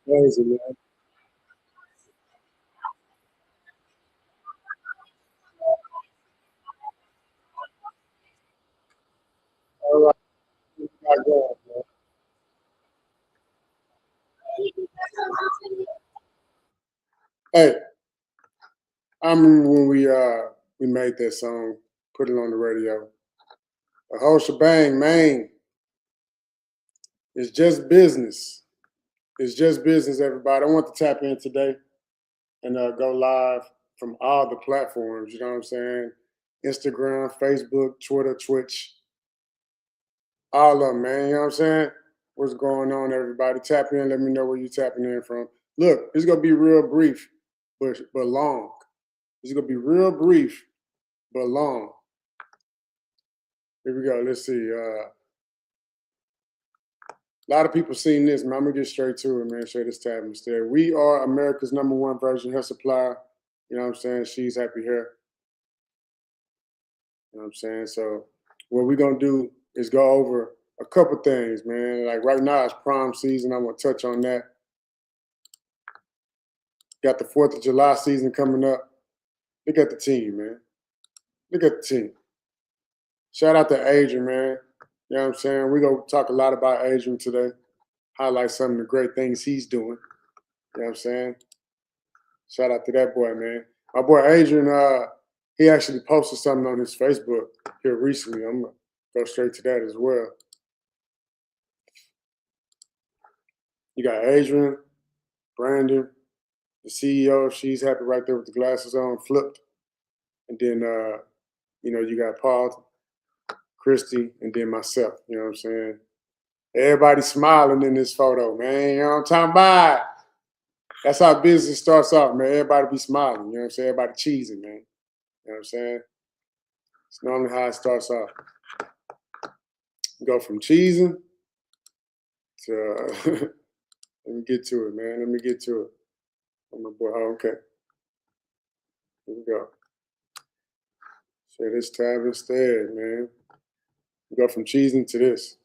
Crazy, man. All right, what you got going, man? Hey, I remember when we made that song, put it on the radio. The whole shebang, man. It's just business. It's just business, everybody. I want to tap in today and go live from all the platforms. You know what I'm saying? Instagram, Facebook, Twitter, Twitch, all of them, man. You know what I'm saying? What's going on, everybody? Tap in. Let me know where you're tapping in from. Look, it's gonna be real brief, but long. It's gonna be real brief, but long. Here we go. Let's see. A lot of people seen this, man. I'm gonna get straight to it, man. Share this tab instead. We are America's #1 virgin hair supplier. You know what I'm saying? She's happy hair. You know what I'm saying? So what we're gonna do is go over a couple things, man. Like right now it's prom season. I'm gonna touch on that. Got the 4th of July season coming up. Look at the team, man. Look at the team. Shout out to Adrian, man. You know what I'm saying? We're gonna talk a lot about Adrian today. Highlight some of the great things he's doing. You know what I'm saying? Shout out to that boy, man. My boy Adrian, he actually posted something on his Facebook here recently. I'm gonna go straight to that as well. You got Adrian, Brandon, the CEO. She's happy right there with the glasses on, flipped. And then you got Paul, Christy, and then myself. You know what I'm saying? Everybody smiling in this photo, man. You know what I'm talking about? That's how business starts off, man. Everybody be smiling. You know what I'm saying? Everybody cheesing, man. You know what I'm saying? It's normally how it starts off. Go from cheesing to let me get to it, man. Let me get to it. Oh my boy. Oh, okay. Here we go. Share this tab instead, man. We go from cheesing to this.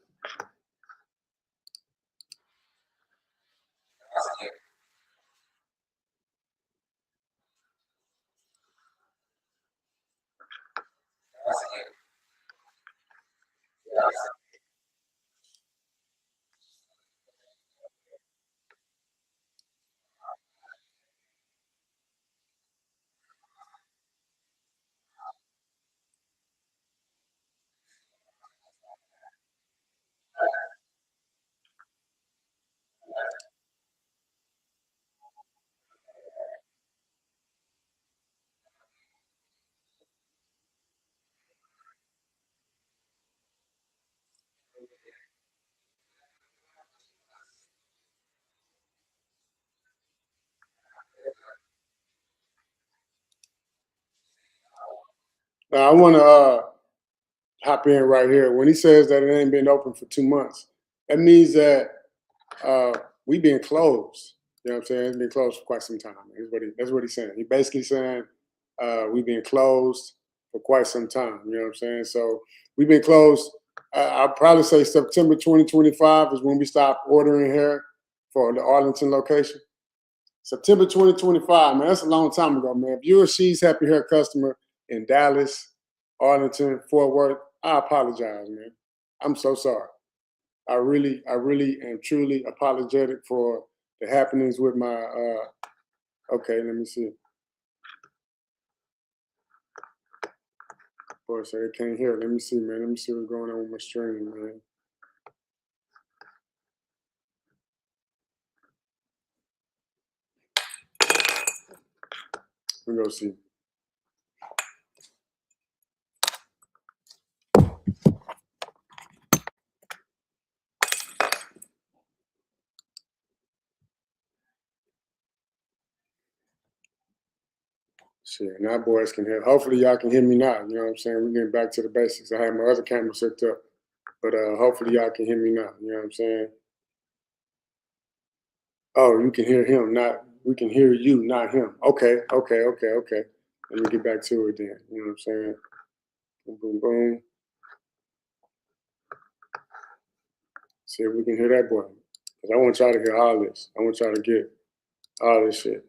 Now I want to hop in right here. When he says that it ain't been open for 2 months, that means that uh, we been closed. You know what I'm saying? It's been closed for quite some time. That's what he's saying. He basically saying we've been closed for quite some time. You know what I'm saying? So we've been closed. I'll probably say September 2025 is when we stopped ordering hair for the Arlington location. September 2025, man, that's a long time ago, man. If you're a She's Happy Hair customer in Dallas, Arlington, Fort Worth, I apologize, man. I'm so sorry. I really am truly apologetic for the happenings with my. Okay, let me see. Boy, so they can't hear. Let me see, man. Let me see what's going on with my stream, man. We go see. Shit, now boys can hear. Hopefully y'all can hear me now. You know what I'm saying? We're getting back to the basics. I had my other camera set up, but hopefully y'all can hear me now. You know what I'm saying? Oh, you can hear him, not we can hear you, not him. Okay, okay, okay, okay. Let me get back to it then. You know what I'm saying? Boom, boom, boom. See if we can hear that boy. because I want y'all to hear all this. I want y'all to get all this shit.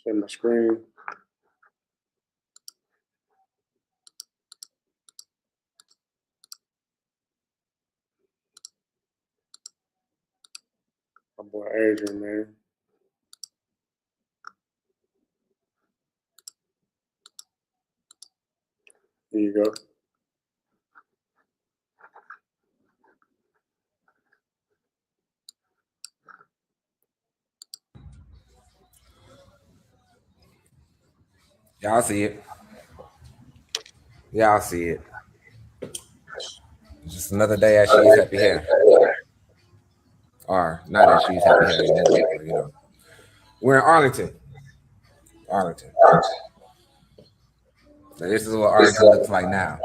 Share my screen. My boy Adrian, man. Here you go. Y'all see it. Y'all see it. Just another day at She's Happy Hair. Or not at She's Happy Hair anymore, but, you know. We're in Arlington. Arlington. So this is what Arlington looks like now.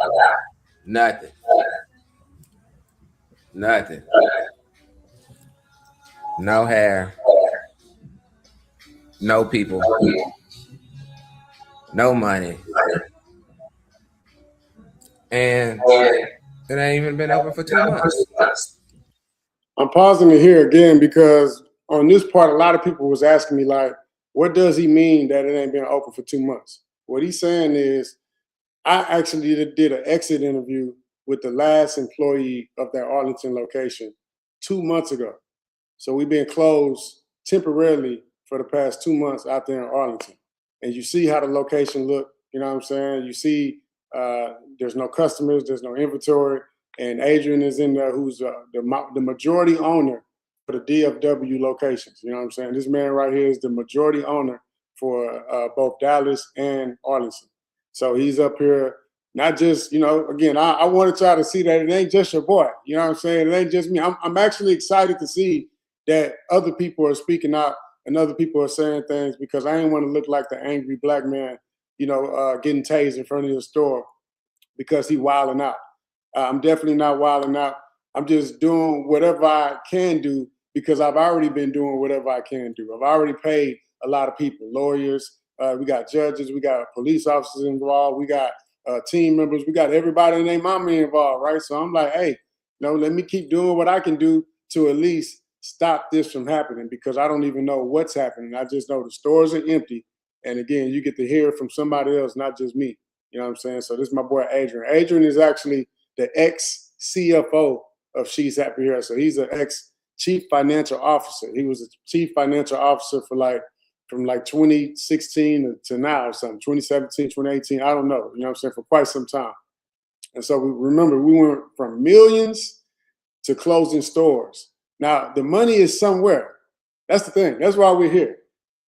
Nothing. Nothing. No hair. No people. No money. And it ain't even been open for 2 months. I'm pausing it here again because on this part, a lot of people was asking me, like, what does he mean that it ain't been open for 2 months? What he's saying is, I actually did an exit interview with the last employee of that Arlington location 2 months ago. So we've been closed temporarily for the past 2 months out there in Arlington. And you see how the location look, you know what I'm saying? You see there's no customers, there's no inventory. And Adrian is in there, who's the majority owner for the DFW locations. You know what I'm saying? This man right here is the majority owner for both Dallas and Arlington. So he's up here, not just, you know, again, I wanted y'all to see that it ain't just your boy. You know what I'm saying? It ain't just me. I'm actually excited to see that other people are speaking out and other people are saying things, because I didn't want to look like the angry black man, you know, getting tased in front of the store because he wilding out. I'm definitely not wilding out. I'm just doing whatever I can do because I've already been doing whatever I can do. I've already paid a lot of people, lawyers, we got judges, we got police officers involved, we got team members, we got everybody and their mama involved, right? So I'm like, hey, you know, let me keep doing what I can do to at least stop this from happening, because I don't even know what's happening. I just know the stores are empty. And again, you get to hear from somebody else, not just me. You know what I'm saying? So this is my boy Adrian. Adrian is actually the ex CFO of She's Happy Hair. So he's an ex chief financial officer. He was a chief financial officer for from 2016 to now or something, 2017, 2018. I don't know. You know what I'm saying? For quite some time. And so we went from millions to closing stores. Now the money is somewhere. That's the thing. That's why we're here.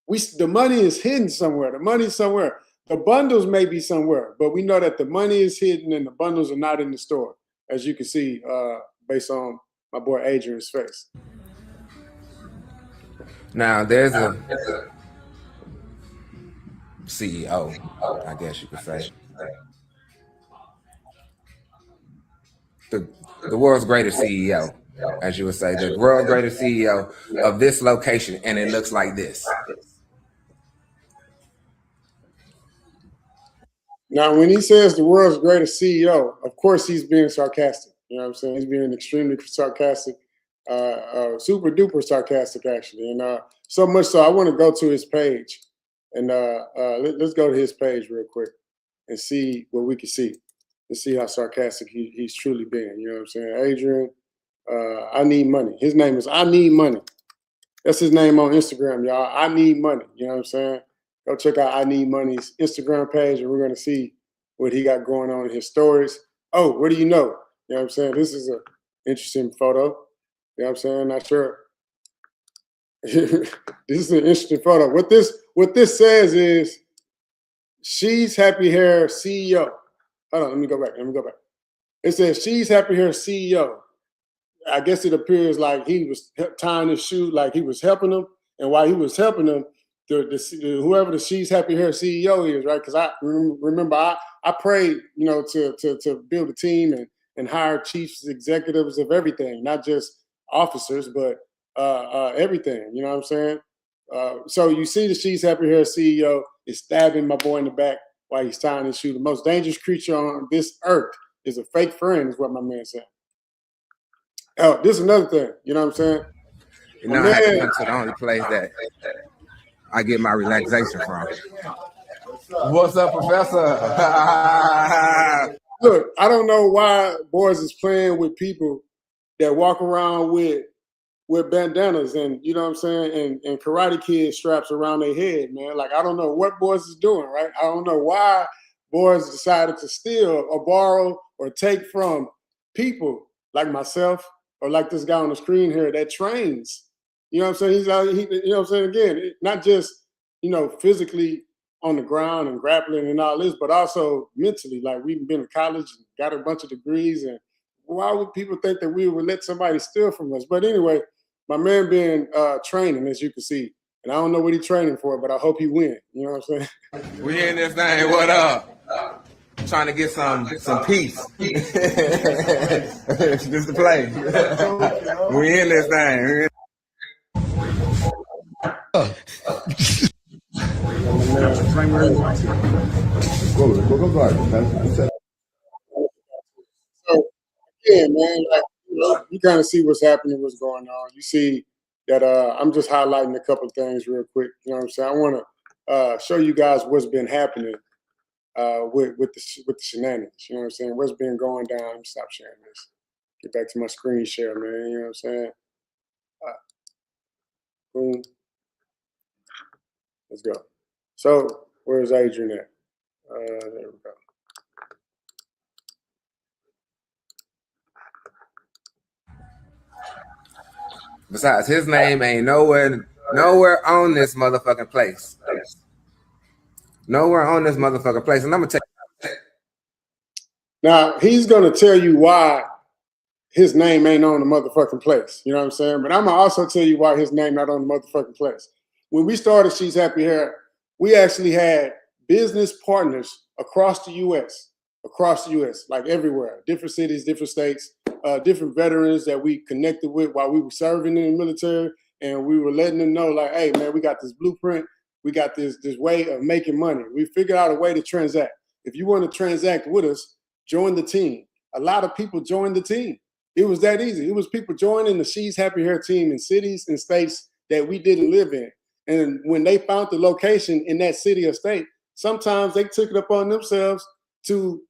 The money is hidden somewhere. The money is somewhere. The bundles may be somewhere, but we know that the money is hidden and the bundles are not in the store, as you can see based on my boy Adrian's face. Now there's a CEO, I guess you could say. The world's greatest CEO, as you would say, the world's greatest CEO of this location, and it looks like this. Now, when he says the world's greatest CEO, of course he's being sarcastic. You know what I'm saying? He's being extremely sarcastic, super duper sarcastic, actually. And so much so, I want to go to his page. And let's go to his page real quick and see what we can see. And see how sarcastic he's truly being. You know what I'm saying? Adrian, I need money. His name is I Need Money. That's his name on Instagram, y'all. I Need Money. You know what I'm saying? Go check out I Need Money's Instagram page, and we're going to see what he got going on in his stories. Oh, what do you know? You know what I'm saying? This is an interesting photo. You know what I'm saying? Not sure. This is an interesting photo. What this says is She's Happy Hair CEO. Hold on, let me go back. It says She's Happy Hair CEO. I guess it appears like he was tying his shoe, like he was helping him. And while he was helping him, whoever the She's Happy Hair CEO is, right? Because I remember I prayed, you know, to build a team and hire chiefs, executives of everything, not just officers, but everything. You know what I'm saying? So you see the She's Happy Hair CEO is stabbing my boy in the back while he's tying his shoe. The most dangerous creature on this earth is a fake friend, is what my man said. Oh, this is another thing. You know what I'm saying? You My know, I had to man, come to the only place that I get my relaxation from. What's up, Professor? look, I don't know why boys is playing with people that walk around with bandanas and you know what I'm saying, and Karate Kid straps around their head, man. Like I don't know what boys is doing, right? I don't know why boys decided to steal or borrow or take from people like myself or like this guy on the screen here that trains. You know what I'm saying? He's out, you know what I'm saying? Again, not just, physically on the ground and grappling and all this, but also mentally. Like we've been to college and got a bunch of degrees, and why would people think that we would let somebody steal from us? But anyway, my man been training, as you can see, and I don't know what he's training for, but I hope he win. You know what I'm saying? We in this thing. What up? Trying to get some peace. Just to play. We in this thing. So yeah, man, like, you kind of see what's happening, what's going on. You see that I'm just highlighting a couple of things real quick. You know what I'm saying? I want to show you guys what's been happening with the shenanigans. You know what I'm saying? What's been going down? Let me stop sharing this. Get back to my screen share, man. You know what I'm saying? Boom. Let's go. So where's Adrian at? There we go. Besides, his name ain't nowhere on this motherfucking place. Nowhere on this motherfucking place. And I'm gonna tell you. Now he's gonna tell you why his name ain't on the motherfucking place. You know what I'm saying? But I'm gonna also tell you why his name not on the motherfucking place. When we started She's Happy Hair, we actually had business partners across the U.S., like everywhere, different cities, different states, different veterans that we connected with while we were serving in the military, and we were letting them know, like, hey, man, we got this blueprint, we got this way of making money. We figured out a way to transact. If you want to transact with us, join the team. A lot of people joined the team. It was that easy. It was people joining the She's Happy Hair team in cities and states that we didn't live in. And when they found the location in that city or state, sometimes they took it upon themselves to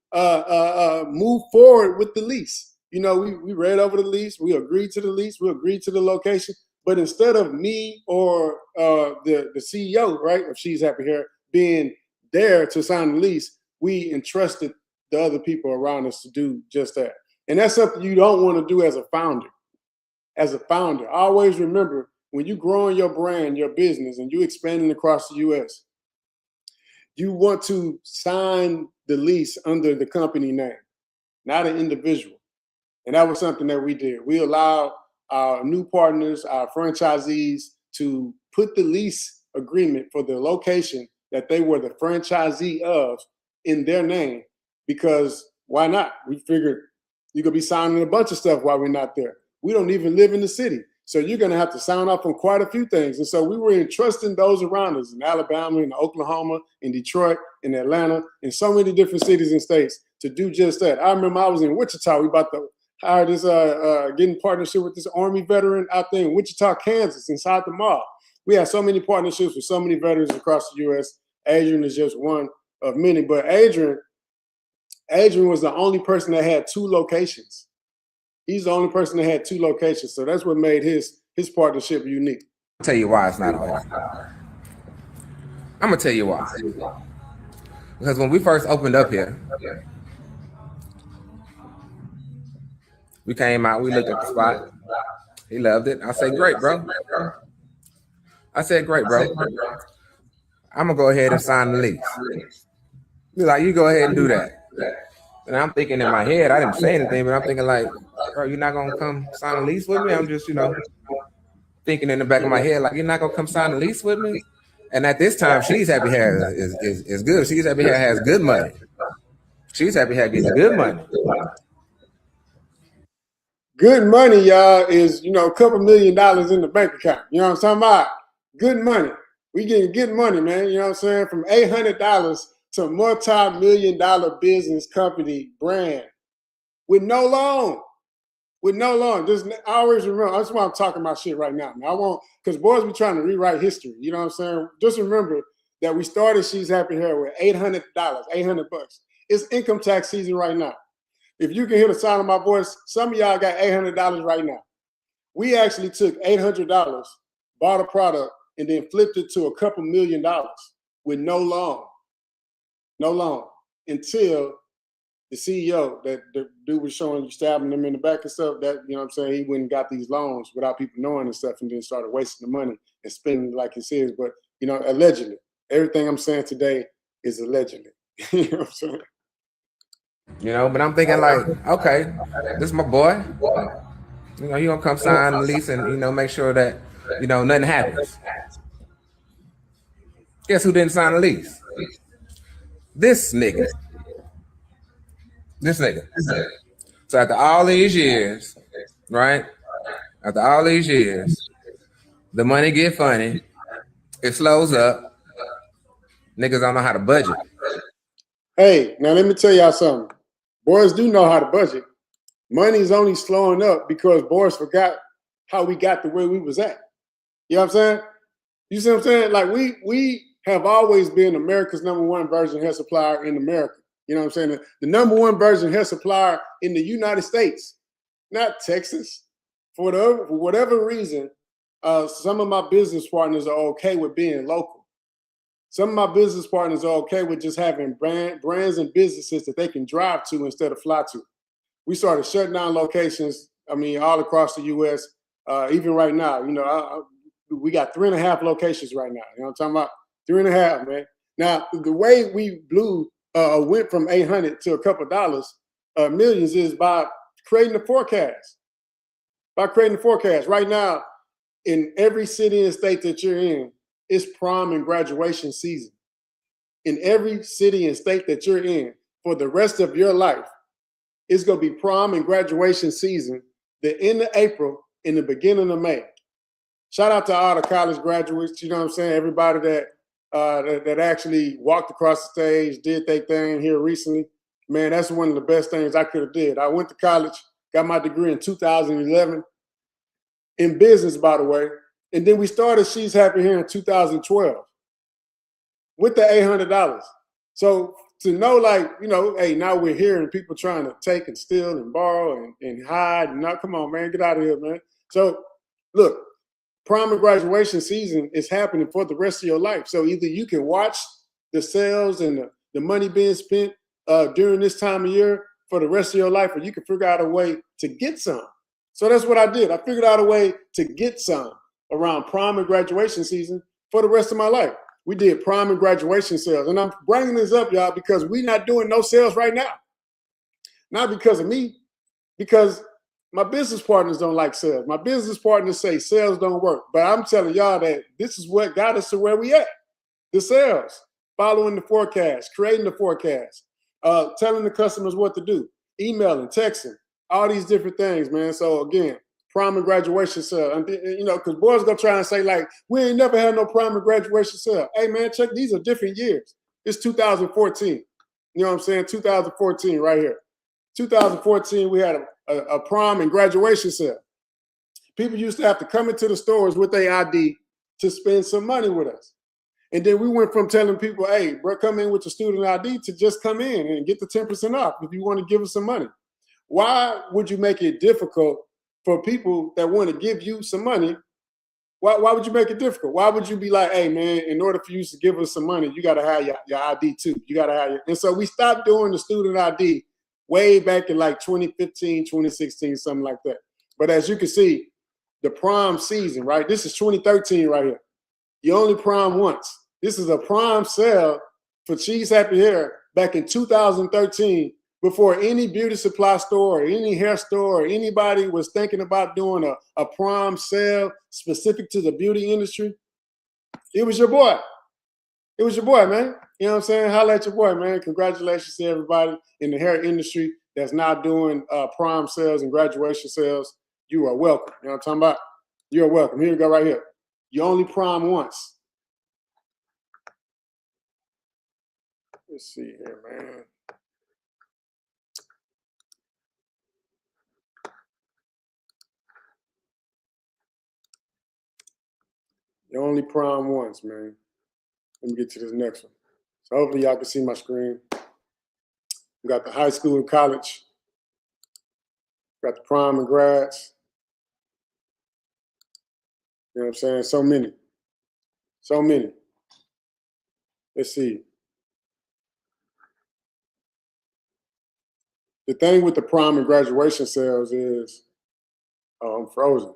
move forward with the lease. You know, we read over the lease, we agreed to the lease, we agreed to the location. But instead of me or the CEO, right, of She's Happy Hair being there to sign the lease, we entrusted the other people around us to do just that. And that's something you don't want to do as a founder. As a founder, always remember, when you're growing your brand, your business, and you're expanding across the U.S., you want to sign the lease under the company name, not an individual. And that was something that we did. We allowed our new partners, our franchisees, to put the lease agreement for the location that they were the franchisee of in their name, because why not? We figured you could be signing a bunch of stuff while we're not there. We don't even live in the city. So you're going to have to sign off on quite a few things. And so we were entrusting those around us in Alabama, in Oklahoma, in Detroit, in Atlanta, in so many different cities and states to do just that. I remember I was in Wichita. We about to hire this, getting partnership with this Army veteran out there in Wichita, Kansas, inside the mall. We had so many partnerships with so many veterans across the U.S. Adrian is just one of many. But Adrian was the only person that had two locations. He's the only person that had two locations. So that's what made his partnership unique. I'll tell you why it's not on here. I'm gonna tell you why. Because when we first opened up here, we came out, we looked at the spot. He loved it. I said, great, bro. I said, great, bro. I'm gonna go ahead and sign the lease. He's like, you go ahead and do that. And I'm thinking in my head, I didn't say anything, but I'm thinking like, bro, you're not gonna come sign a lease with me? I'm just, thinking in the back of my head, like, you're not gonna come sign a lease with me? And at this time, She's Happy Hair is good. She's Happy Hair has good money. She's Happy Hair getting good money. Good money, y'all, is, a couple $1 million in the bank account. You know what I'm talking about? Good money. We getting good money, man. You know what I'm saying? From $800 to multi-million-dollar business company brand with no loan. with no loan. Just I always remember. That's why I'm talking about shit right now. I won't, because boys be trying to rewrite history. You know what I'm saying? Just remember that we started She's Happy Hair with $800, $800. It's income tax season right now. If you can hear the sound of my voice, some of y'all got $800 right now. We actually took $800, bought a product, and then flipped it to a couple $1 million with no loan. No loan. Until the CEO, that the dude was showing you stabbing them in the back and stuff, that, you know what I'm saying, he went and got these loans without people knowing and stuff, and then started wasting the money and spending like he says. But, you know, allegedly. Everything I'm saying today is allegedly. You know what I'm saying? You know, but I'm thinking like, okay, this is my boy. You know, he gonna come sign the lease and, you know, make sure that, you know, nothing happens. Guess who didn't sign the lease? This nigga. This nigga. So after all these years, right? After all these years, the money get funny. It slows up. Niggas don't know how to budget. Hey, now let me tell y'all something. Boys do know how to budget. Money's only slowing up because boys forgot how we got to where we was at. You know what I'm saying? You see what I'm saying? Like we have always been America's #1 virgin hair supplier in America. You know what I'm saying? The #1 virgin hair supplier in the United States, not Texas. For whatever reason, some of my business partners are okay with being local. Some of my business partners are okay with just having brands and businesses that they can drive to instead of fly to. We started shutting down locations, I mean, all across the U.S. Even right now, you know, we got 3.5 locations right now. You know what I'm talking about? 3.5, man. Now, the way we went from 800 to a couple dollars, millions, is by creating the forecast. By creating the forecast. Right now, in every city and state that you're in, it's prom and graduation season. In every city and state that you're in, for the rest of your life, it's going to be prom and graduation season, the end of April and the beginning of May. Shout out to all the college graduates, you know what I'm saying? Everybody that actually walked across the stage, did their thing here recently. Man, that's one of the best things I could have did. I went to college, got my degree in 2011 in business, by the way. And then we started She's Happy here in 2012 with the $800. So to know, like, you know, hey, now we're here and people trying to take and steal and borrow and hide. And now, come on, man, get out of here, man. So look, prom and graduation season is happening for the rest of your life. So either you can watch the sales and the money being spent during this time of year for the rest of your life, or you can figure out a way to get some. So that's what I did. I figured out a way to get some around prom and graduation season for the rest of my life. We did prom and graduation sales. And I'm bringing this up, y'all, because we're not doing no sales right now. Not because of me, because my business partners don't like sales. My business partners say sales don't work. But I'm telling y'all that this is what got us to where we at. The sales, following the forecast, creating the forecast, telling the customers what to do, emailing, texting, all these different things, man. So again, prom and graduation sale. You know, because boys gonna try and say, like, we ain't never had no prom and graduation sale. Hey, man, check, these are different years. It's 2014. You know what I'm saying? 2014 right here. 2014, we had a prom and graduation sale. People used to have to come into the stores with their ID to spend some money with us. And then we went from telling people, hey, bro, come in with your student ID, to just come in and get the 10% off if you want to give us some money. Why would you make it difficult for people that want to give you some money? Why would you make it difficult? Why would you be like, hey, man, in order for you to give us some money, you got to have your ID too. You got to have your. And so we stopped doing the student ID way back in like 2015, 2016, something like that. But as you can see, the prom season, right? This is 2013 right here. You only prom once. This is a prom sale for She's Happy Hair back in 2013, before any beauty supply store or any hair store or anybody was thinking about doing a prom sale specific to the beauty industry. It was your boy. It was your boy, man. You know what I'm saying? Holla at your boy, man. Congratulations to everybody in the hair industry that's now doing prom sales and graduation sales. You are welcome. You know what I'm talking about? You're welcome. Here we go right here. You only prom once. Let's see here, man. You only prom once, man. Let me get to this next one. So hopefully y'all can see my screen. We got the high school and college. Got the prom and grads. You know what I'm saying? So many. So many. Let's see. The thing with the prom and graduation sales is, oh, I'm frozen.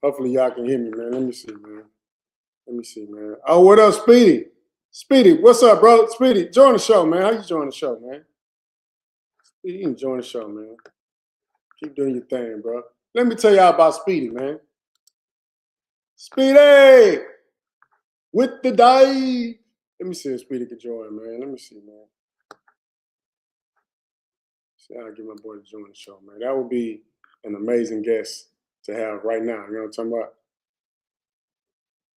Hopefully y'all can hear me, man. Let me see, man. Let me see, man. Oh, what up, Speedy? Speedy, what's up, bro? Speedy, join the show, man. How you join the show, man? Speedy, you can join the show, man. Keep doing your thing, bro. Let me tell y'all about Speedy, man. Speedy! With the dive. Let me see if Speedy can join, man. Let me see, man. See how I get my boy to join the show, man. That would be an amazing guest to have right now. You know what I'm talking about?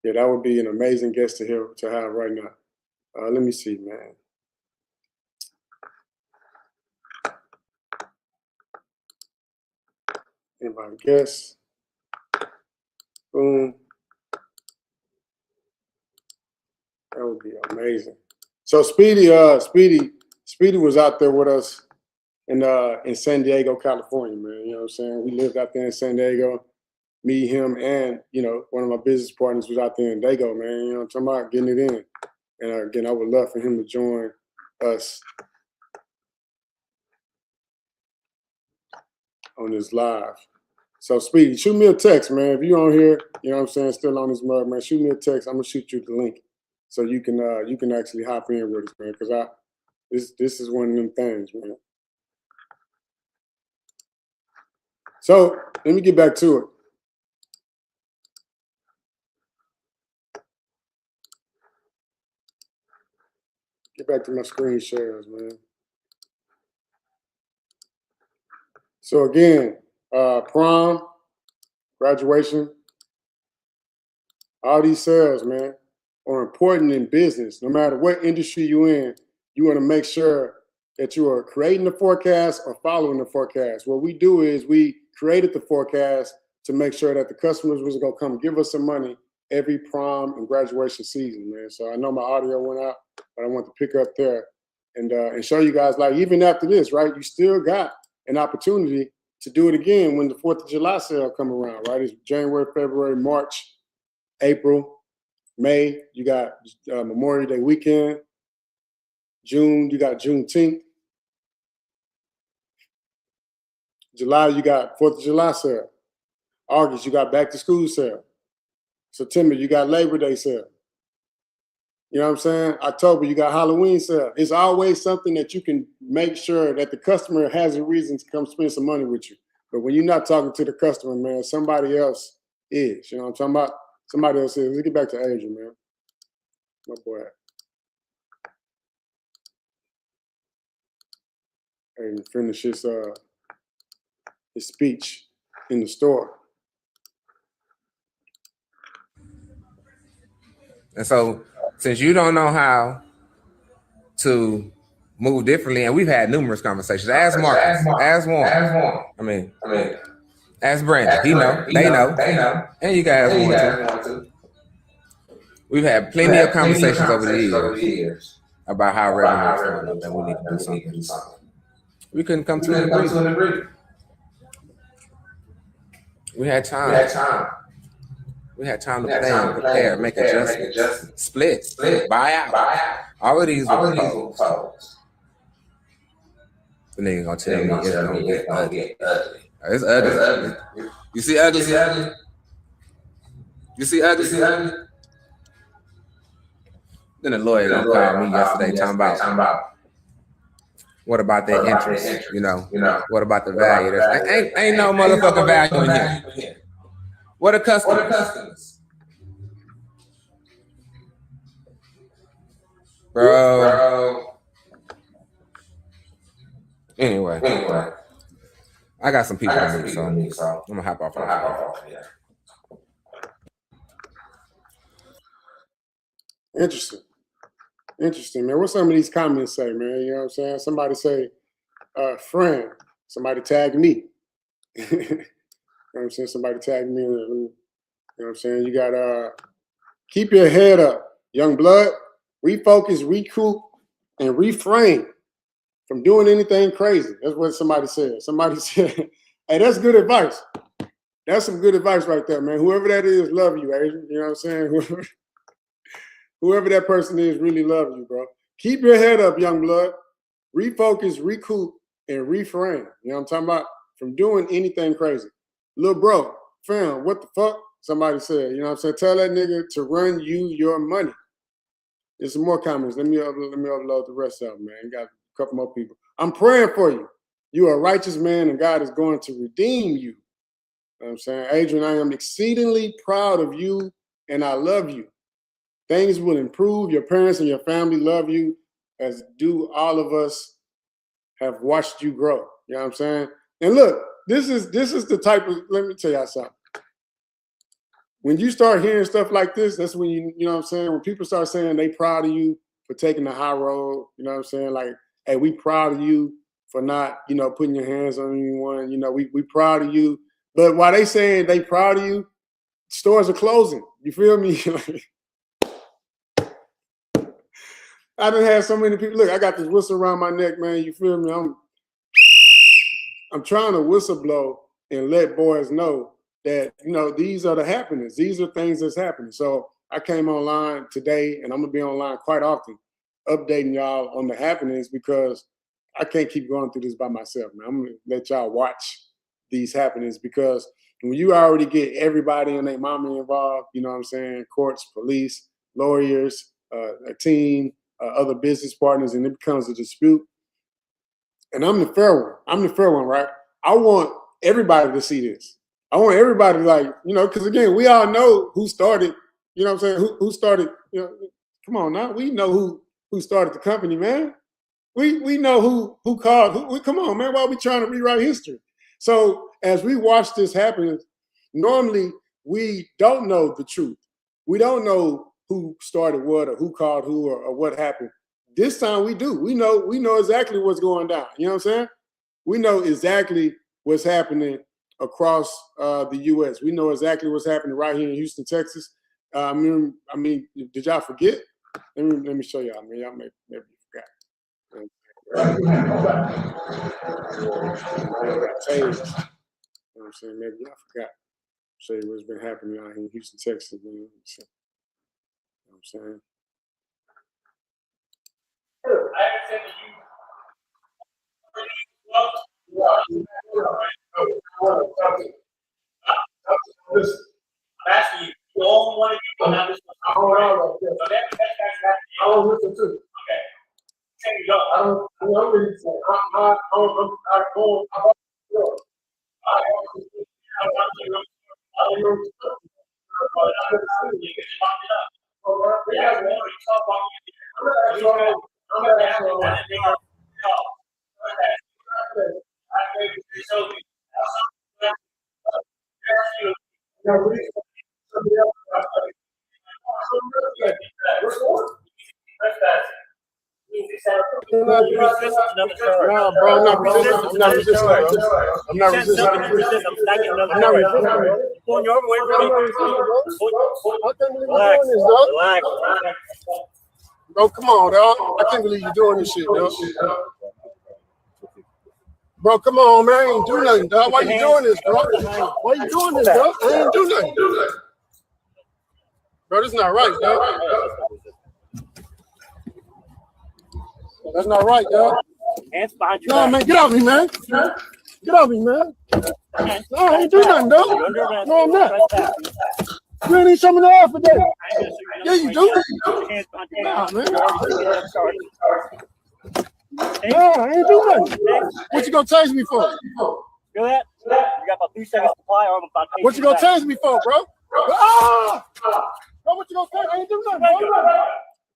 Yeah, that would be an amazing guest to have right now. Let me see, man. Invite guests. Boom. That would be amazing. So Speedy was out there with us in San Diego, California, man. You know what I'm saying? We lived out there in San Diego. Me, him, and one of my business partners was out there in Dago, man. You know what I'm talking about? Getting it in. And again, I would love for him to join us on this live. So Speedy, shoot me a text, man. If you're on here, you know what I'm saying, still on this mug, man, shoot me a text. I'm gonna shoot you the link so you can actually hop in with us, man. Because this is one of them things, man. So let me get back to it. Get back to my screen shares, man. So again, prom, graduation, all these sales, man, are important in business. No matter what industry you're in, you want to make sure that you are creating the forecast or following the forecast. What we do is we created the forecast to make sure that the customers was going to come give us some money every prom and graduation season, man. So I know my audio went out, but I want to pick up there and show you guys, like, even after this, right, you still got an opportunity to do it again when the 4th of July sale come around, right? It's January, February, March, April, May, you got Memorial Day weekend. June, you got Juneteenth. July, you got 4th of July sale. August, you got back to school sale. September, you got Labor Day sale. You know what I'm saying? October, you got Halloween sale. It's always something that you can make sure that the customer has a reason to come spend some money with you. But when you're not talking to the customer, man, somebody else is. You know what I'm talking about? Somebody else is. Let's get back to Adrian, man. My boy. And finish his speech in the store. And so, since you don't know how to move differently, and we've had numerous conversations. Ask Marcus, ask Warren. I mean, ask Brandon. He know, they know, and you guys want to. We've had plenty of conversations over the years about how revenue is going up, and we need to do something. We couldn't come to an agreement. We had time. We had time to plan, prepare, make adjustments, split, buy out. All of these were proposed. The nigga gonna tell me it's gonna get ugly. It's ugly. You see ugly? You see ugly? Then the lawyer gonna call me yesterday talking about what about that interest? You know, what about the value? Ain't no motherfucking value in here. What are customers? Bro. Anyway, I got some people to meet, so I'm gonna hop off. Interesting, man. What some of these comments say, man? You know what I'm saying? Somebody say, friend. Somebody tag me. You know what I'm saying? Somebody tag me. You know what I'm saying? You got keep your head up, young blood. Refocus, recoup, and refrain from doing anything crazy. That's what somebody said. Somebody said, hey, that's good advice. That's some good advice right there, man. Whoever that is, love you, Adrian. You know what I'm saying? Whoever that person is really love you, bro. Keep your head up, young blood. Refocus, recoup, and refrain. You know what I'm talking about? From doing anything crazy. Little bro, fam, what the fuck? Somebody said, you know what I'm saying? Tell that nigga to run you your money. There's some more comments. Let me upload the rest of them, man. Got a couple more people. I'm praying for you. You are a righteous man, and God is going to redeem you. You know what I'm saying? Adrian, I am exceedingly proud of you, and I love you. Things will improve. Your parents and your family love you, as do all of us have watched you grow. You know what I'm saying? And look, this is the type of, let me tell y'all something. When you start hearing stuff like this, that's when you know what I'm saying? When people start saying they proud of you for taking the high road, you know what I'm saying? Like, hey, we proud of you for not, you know, putting your hands on anyone. You know, we proud of you. But while they saying they proud of you, stores are closing. You feel me? I done had so many people. Look, I got this whistle around my neck, man. You feel me? I'm trying to whistle blow and let boys know that, you know, these are the happenings. These are things that's happening. So I came online today, and I'm going to be online quite often, updating y'all on the happenings, because I can't keep going through this by myself, man. I'm going to let y'all watch these happenings, because when you already get everybody and their mama involved, you know what I'm saying, courts, police, lawyers, a team, other business partners, and it becomes a dispute. And I'm the fair one, right? I want everybody to see this. I want everybody to, like, you know, because again, we all know who started, you know what I'm saying? Who started, you know, come on now. We know who started the company, man. We know who called, come on, man. Why are we trying to rewrite history? So as we watch this happen, normally we don't know the truth. We don't know who started what, or who called who, or what happened. This time we do. We know exactly what's going down. You know what I'm saying? We know exactly what's happening across the U.S. We know exactly what's happening right here in Houston, Texas. I mean, did y'all forget? Let me show y'all. I mean, y'all maybe forgot. Tased. You know what I'm saying? Maybe y'all forgot. Show you what's been happening out here in Houston, Texas. You know what I'm saying? Actually, you all want to go now. This I don't listen to. Okay. I don't really say. No, bro, I'm not resisting. I'm not resisting. I'm not resisting. Pulling you over, wait for me. I can't believe you're doing this, dog. Relax. Bro, come on, dog. I can't believe you're doing this shit, dog. Bro, come on, man. I ain't do nothing, dog. Why you doing this, bro? Why you doing this, dog? I ain't do nothing. Bro, this is not right, dog. That's not right, dog. Hands behind you. No, man, get off me, man. Get off me, man. No, I ain't do nothing, dog. No, I'm not. You ain't even show me no affidavit. Yeah, you do. Nah, man. No, I ain't do nothing. What you gonna tase me for? Feel that? You got about 3 seconds supply, or I'm about to. What you gonna tase me for, bro? Ah! Bro, what you gonna tase? I ain't do nothing, bro.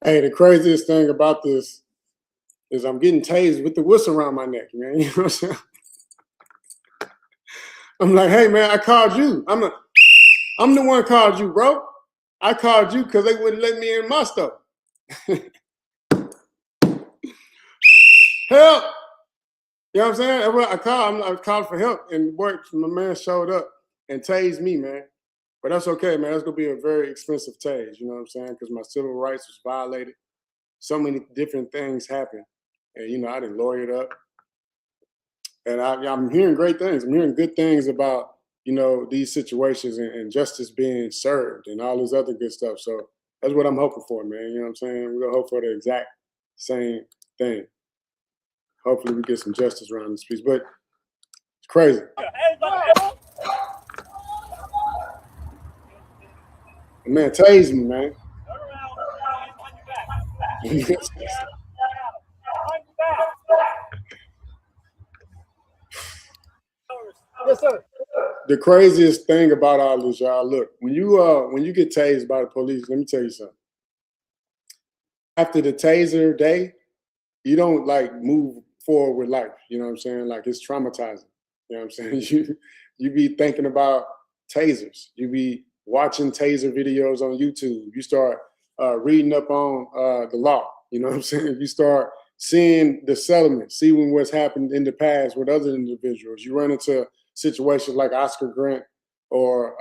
Hey, the craziest thing about this is I'm getting tased with the whistle around my neck, man. You know what I'm saying? I'm like, hey, man, I called you. I'm the one called you, bro. I called you because they wouldn't let me in my stuff. Help! You know what I'm saying? I called for help, and my man showed up and tased me, man. But that's okay, man. That's gonna be a very expensive tase. You know what I'm saying? Because my civil rights was violated. So many different things happened, and I didn't lawyer it up. And I'm hearing great things. I'm hearing good things about these situations and justice being served and all this other good stuff. So that's what I'm hoping for, man. You know what I'm saying? We're gonna hope for the exact same thing. Hopefully we get some justice around this piece. But it's crazy. Man, tase me, man. Yes, sir. The craziest thing about all this, y'all, look, when you get tased by the police, let me tell you something. After the taser day, you don't like move forward with life. You know what I'm saying? Like, it's traumatizing. You know what I'm saying? You be thinking about tasers. You be watching taser videos on YouTube. You start reading up on the law. You know what I'm saying? You start seeing the settlement, seeing what's happened in the past with other individuals. You run into situations like Oscar Grant or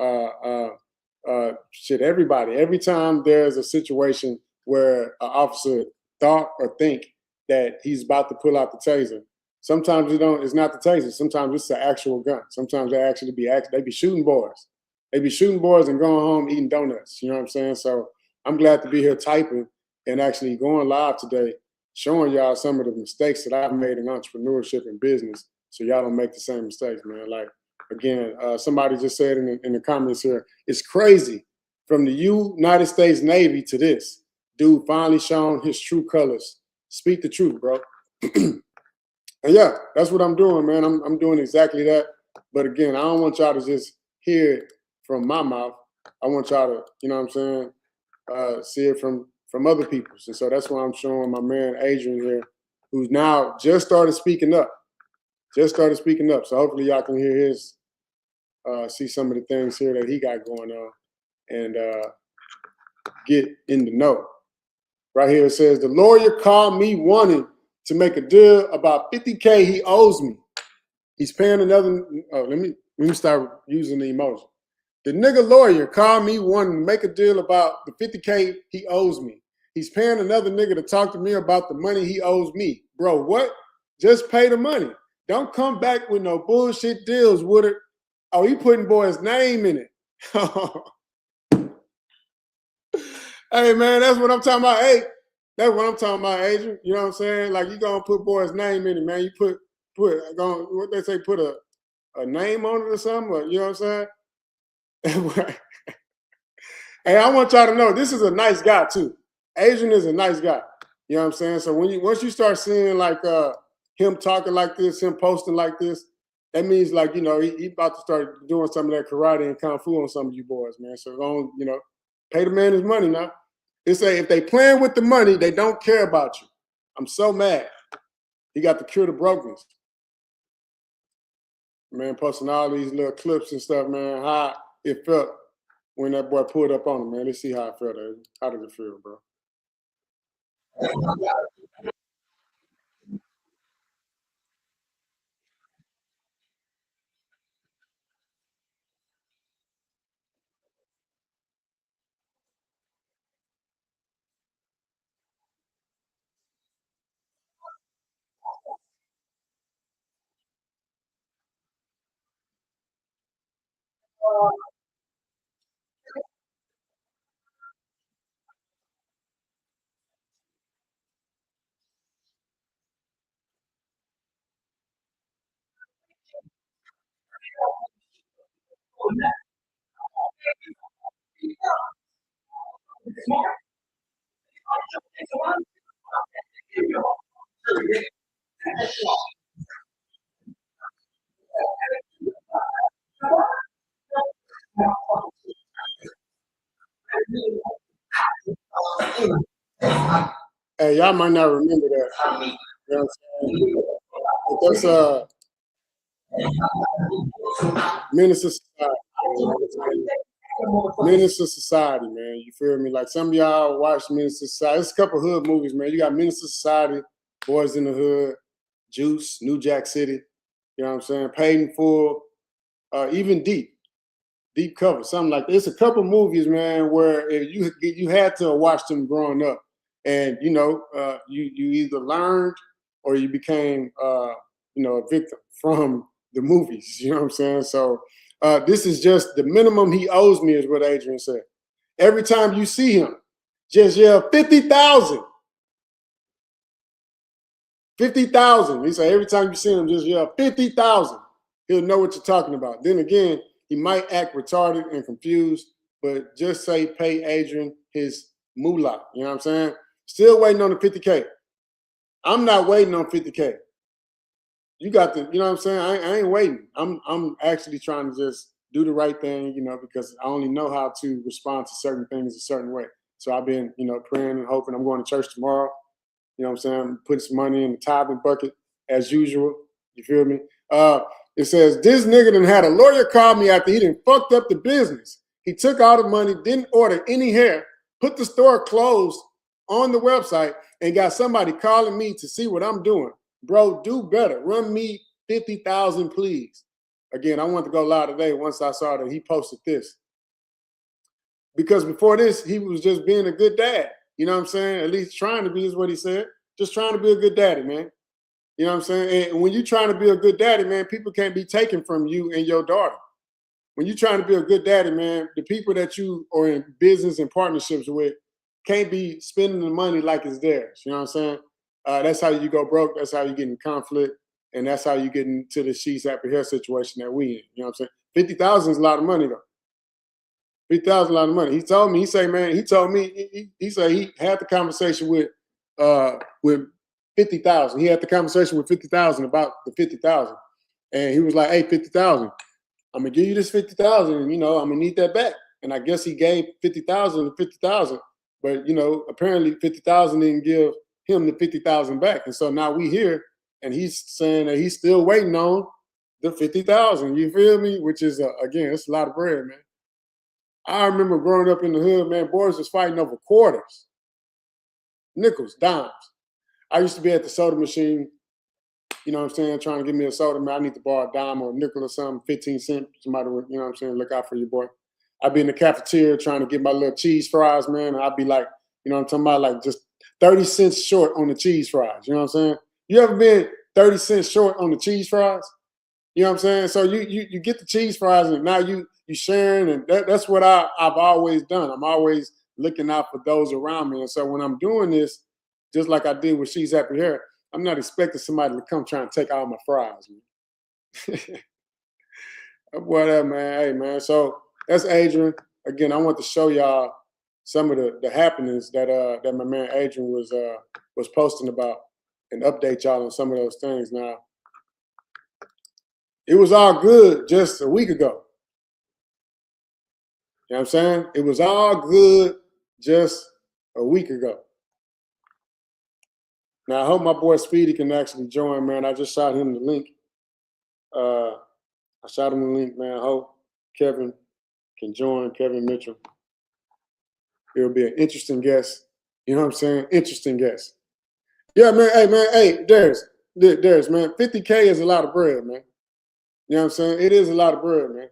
everybody. Every time there's a situation where an officer thought or think that he's about to pull out the taser, sometimes it's not the taser. Sometimes it's the actual gun. Sometimes they be shooting boys. They be shooting boys and going home eating donuts. You know what I'm saying? So I'm glad to be here typing and actually going live today, showing y'all some of the mistakes that I've made in entrepreneurship and business, so y'all don't make the same mistakes, man. Like, again, somebody just said in the comments here, it's crazy. From the United States Navy to this, dude finally shown his true colors. Speak the truth, bro. And yeah, that's what I'm doing, man. I'm doing exactly that. But again, I don't want y'all to just hear it from my mouth. I want y'all to, you know what I'm saying, see it from other people's. And so that's why I'm showing my man Adrian here, who's now just started speaking up. So hopefully y'all can hear his, see some of the things here that he got going on and get in the know. Right here it says, the lawyer called me wanting to make a deal about $50K he owes me. He's paying another, let me start using the emoji. The nigga lawyer called me wanting to make a deal about the $50K he owes me. He's paying another nigga to talk to me about the money he owes me. Bro, what? Just pay the money. Don't come back with no bullshit deals with it. Oh, he putting boy's name in it. Hey, man, that's what I'm talking about. Hey, that's what I'm talking about, Adrian. You know what I'm saying? Like, you gonna put boy's name in it, man. You put what they say, put a name on it or something, or, you know what I'm saying? Hey, I want y'all to know, this is a nice guy too. Adrian is a nice guy. You know what I'm saying? So once you start seeing like him talking like this, him posting like this, that means like, he about to start doing some of that karate and kung fu on some of you boys, man. So don't, pay the man his money now. They say if they playing with the money, they don't care about you. I'm so mad. He got to cure the brokenness. Man, posting all these little clips and stuff, man, how it felt when that boy pulled up on him, man. Let's see how it felt. How does it feel, bro? Hey, y'all might not remember that. You know what I'm saying? But that's menace to society. Menace to Society, man. You feel me? Like some of y'all watch Menace to Society. It's a couple hood movies, man. You got Menace to Society, Boys in the Hood, Juice, New Jack City. You know what I'm saying? Paid in Full, even Deep Cover, something like that. It's a couple movies, man, where you had to watch them growing up, and you either learned or you became a victim from the movies. You know what I'm saying? So this is just the minimum he owes me, is what Adrian said. Every time you see him, just yell 50,000. 50,000. He said every time you see him, just yell 50,000. He'll know what you're talking about. Then again, he might act retarded and confused, but just say pay Adrian his moolah. You know what I'm saying? Still waiting on the 50K. I'm not waiting on 50K. You got to, you know what I'm saying? I ain't waiting. I'm actually trying to just do the right thing, because I only know how to respond to certain things a certain way. So I've been, praying and hoping. I'm going to church tomorrow. You know what I'm saying? I'm putting some money in the tithing bucket as usual. You feel me? It says, this nigga done had a lawyer call me after he done fucked up the business. He took all the money, didn't order any hair, put the store closed on the website, and got somebody calling me to see what I'm doing. Bro, do better. Run me 50,000, please. Again, I wanted to go live today once I saw that he posted this. Because before this, he was just being a good dad. You know what I'm saying? At least trying to be is what he said. Just trying to be a good daddy, man. You know what I'm saying? And when you're trying to be a good daddy, man, people can't be taken from you and your daughter. When you're trying to be a good daddy, man, the people that you are in business and partnerships with can't be spending the money like it's theirs. You know what I'm saying? That's how you go broke. That's how you get in conflict. And that's how you get into the she's happy hair situation that we in. You know what I'm saying? 50,000 is a lot of money, though. 50,000 a lot of money. He told me, he said he had the conversation with 50,000. He had the conversation with 50,000 about the 50,000. And he was like, hey, 50,000, I'm going to give you this 50,000 and, I'm going to need that back. And I guess he gave 50,000 to 50,000. But, apparently 50,000 didn't give him the 50,000 back. And so now we here and he's saying that he's still waiting on the 50,000. You feel me? Which is, again, it's a lot of bread, man. I remember growing up in the hood, man, boys was fighting over quarters, nickels, dimes. I used to be at the soda machine, you know what I'm saying, trying to give me a soda, man. I need to borrow a dime or a nickel or something, 15 cents. Somebody would, you know what I'm saying, look out for your boy. I'd be in the cafeteria trying to get my little cheese fries, man. And I'd be like, I'm talking about like just 30 cents short on the cheese fries. You know what I'm saying? You ever been 30 cents short on the cheese fries? You know what I'm saying? So you get the cheese fries and now you sharing, and that's what I've always done. I'm always looking out for those around me. And so when I'm doing this, just like I did with She's Happy Hair, I'm not expecting somebody to come try and take all my fries, man. Boy, that man, hey man. So that's Adrian. Again, I want to show y'all some of the happenings that my man Adrian was posting about and update y'all on some of those things. Now, it was all good just a week ago. You know what I'm saying? It was all good just a week ago. Now, I hope my boy Speedy can actually join, man. I just shot him the link. I shot him the link, man. I hope Kevin can join, Kevin Mitchell. It'll be an interesting guest. You know what I'm saying? Interesting guest. Yeah, man. Hey, Darius, man. 50K is a lot of bread, man. You know what I'm saying? It is a lot of bread, man.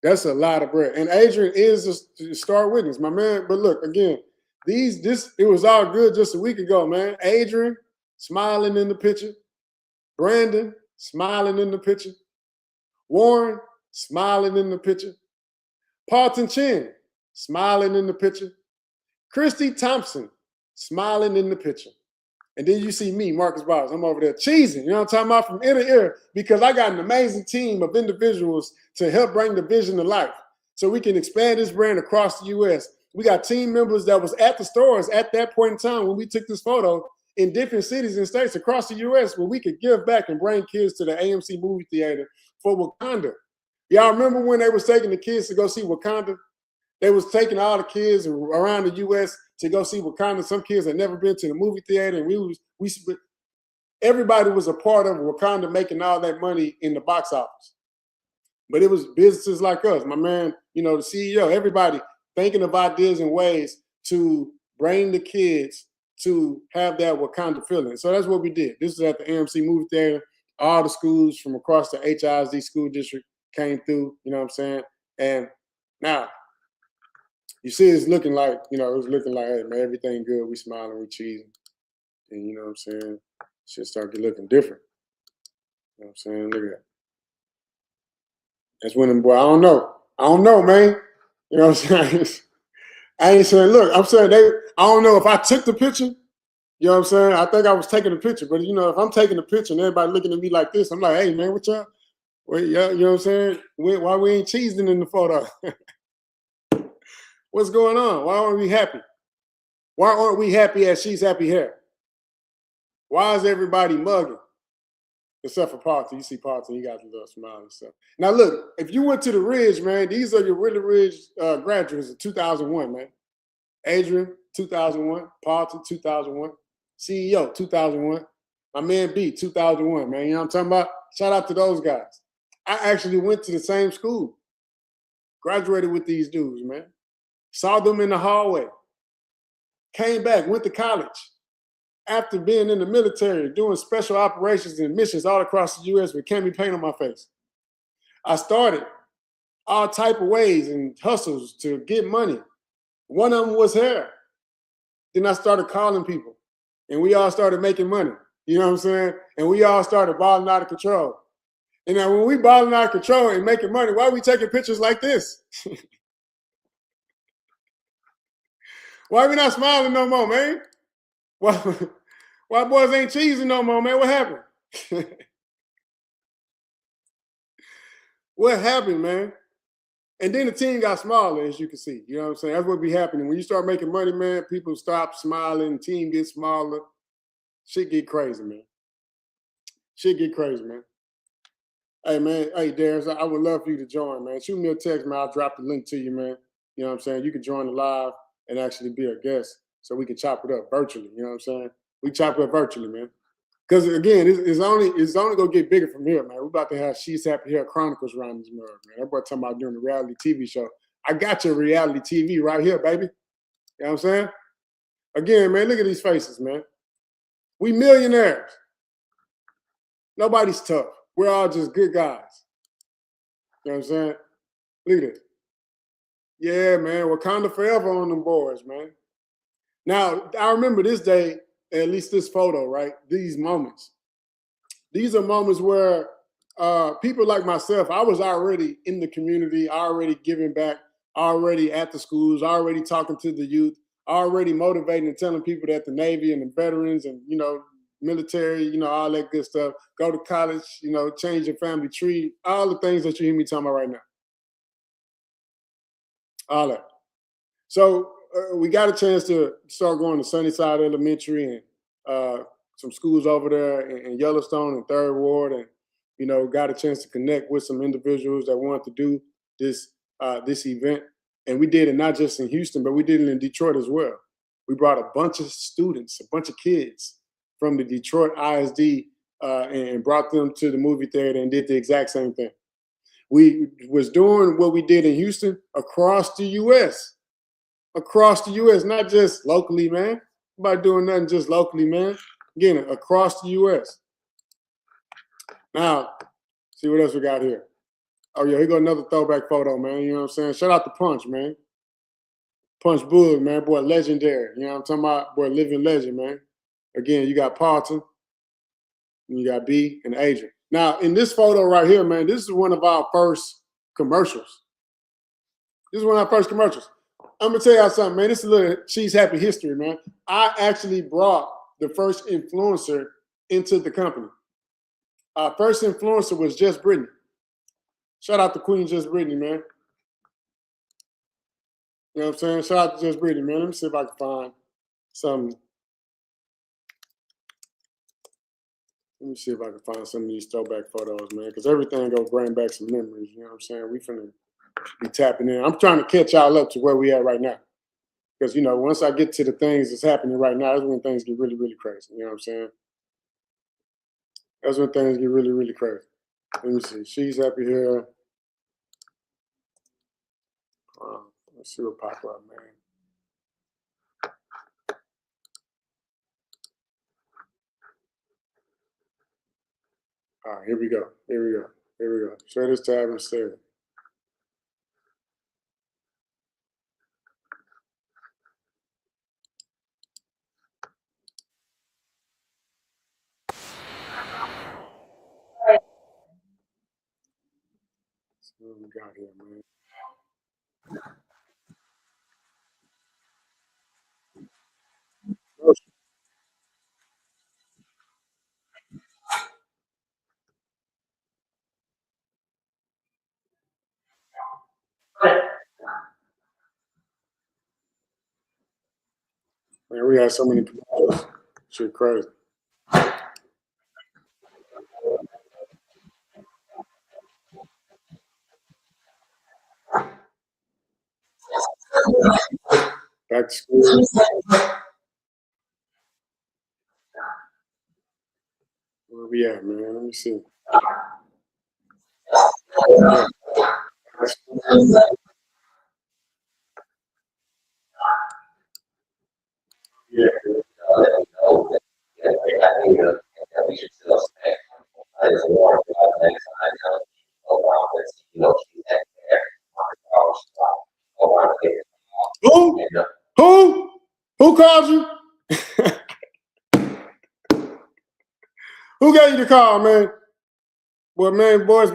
That's a lot of bread. And Adrian is a star witness, my man. But look, again, it was all good just a week ago, man. Adrian smiling in the picture. Brandon smiling in the picture. Warren smiling in the picture. Paulton Chin smiling in the picture. Christy Thompson smiling in the picture. And then you see me, Marcus Bowers. I'm over there cheesing, you know what I'm talking about, from ear to ear, because I got an amazing team of individuals to help bring the vision to life so we can expand this brand across the U.S. We got team members that was at the stores at that point in time when we took this photo in different cities and states across the U.S. where we could give back and bring kids to the AMC movie theater for Wakanda. Y'all remember when they was taking the kids to go see Wakanda? They was taking all the kids around the U.S. to go see Wakanda. Some kids had never been to the movie theater, and everybody was a part of Wakanda making all that money in the box office. But it was businesses like us, my man, the CEO, everybody thinking of ideas and ways to bring the kids to have that Wakanda feeling. So that's what we did. This is at the AMC movie theater. All the schools from across the HISD school district came through, you know what I'm saying? And now, you see it's looking like, it's looking like, hey, man, everything good. We smiling, we cheesing. And you know what I'm saying? Shit started looking different. You know what I'm saying? Look at that. That's when them boy, I don't know, man. You know what I'm saying? I ain't saying, look, I'm saying I don't know if I took the picture. You know what I'm saying? I think I was taking the picture, but if I'm taking the picture and everybody looking at me like this, I'm like, hey man, what y'all? Wait, yeah, you know what I'm saying? Why we ain't cheesing in the photo? What's going on? Why aren't we happy? Why aren't we happy as she's happy here? Why is everybody mugging? Except for Parton. You see Parton, he got a little smile and stuff. Now look, if you went to the Ridge, man, these are your Willie Ridge graduates of 2001, man. Adrian, 2001. Parton, 2001. CEO, 2001. My man B, 2001, man. You know what I'm talking about? Shout out to those guys. I actually went to the same school. Graduated with these dudes, man. Saw them in the hallway. Came back, went to college. After being in the military, doing special operations and missions all across the U.S. with candy paint on my face. I started all type of ways and hustles to get money. One of them was hair. Then I started calling people, and we all started making money. You know what I'm saying? And we all started balling out of control. And now when we balling out of control and making money, why are we taking pictures like this? Why are we not smiling no more, man? Why boys ain't cheesing no more, man? What happened? What happened, man? And then the team got smaller, as you can see. You know what I'm saying? That's what be happening. When you start making money, man, people stop smiling, team gets smaller. Shit get crazy, man. Shit get crazy, man. Hey, man. Hey, Darius, I would love for you to join, man. Shoot me a text, man. I'll drop the link to you, man. You know what I'm saying? You can join the live and actually be a guest so we can chop it up virtually. You know what I'm saying? We chop it up virtually, man. Because again, it's only gonna get bigger from here, man. We're about to have She's Happy Here Chronicles around this mug, man. Everybody talking about doing a reality TV show. I got your reality TV right here, baby. You know what I'm saying? Again, man, look at these faces, man. We millionaires. Nobody's tough. We're all just good guys. You know what I'm saying? Look at this. Yeah, man. Wakanda forever on them boards, man. Now, I remember this day, at least this photo, right? These moments. These are moments where people like myself, I was already in the community, already giving back, already at the schools, already talking to the youth, already motivating and telling people that the Navy and the veterans and, military, all that good stuff, go to college, change your family tree, all the things that you hear me talking about right now. All that. So we got a chance to start going to Sunnyside Elementary and some schools over there in Yellowstone and Third Ward, and got a chance to connect with some individuals that wanted to do this event. And we did it not just in Houston, but we did it in Detroit as well. We brought a bunch of students, a bunch of kids from the Detroit ISD and brought them to the movie theater and did the exact same thing. We was doing what we did in Houston across the U.S. Across the U.S., not just locally, man. About doing nothing just locally, man. Again, across the U.S. Now, see what else we got here. Oh, yeah, here go another throwback photo, man. You know what I'm saying? Shout out to Punch, man. Punch Bull, man. Boy, legendary. You know what I'm talking about? Boy, living legend, man. Again, you got Parton, and you got B and Adrian. Now, in this photo right here, man, this is one of our first commercials. This is one of our first commercials. I'm going to tell y'all something, man. This is a little She's Happy history, man. I actually brought the first influencer into the company. Our first influencer was Just Brittany. Shout out to Queen Just Brittany, man. You know what I'm saying? Shout out to Just Brittany, man. Let me see if I can find some. Let me see if I can find some of these throwback photos, man, because everything gonna bring back some memories. You know what I'm saying? We finna be tapping in. I'm trying to catch y'all up to where we at right now. Because, once I get to the things that's happening right now, that's when things get really, really crazy. You know what I'm saying? That's when things get really, really crazy. Let me see. She's happy here. Let's see what pop up, man. All right, here we go. Here we go. Here we go. Share this tab instead. What we got here, man? Man, we had so many commercials. Shit crazy. Back to school. Where we at, man? Let me see. Yeah. Who? Who? Who called you? Who gave you the call, man? Well, man, boys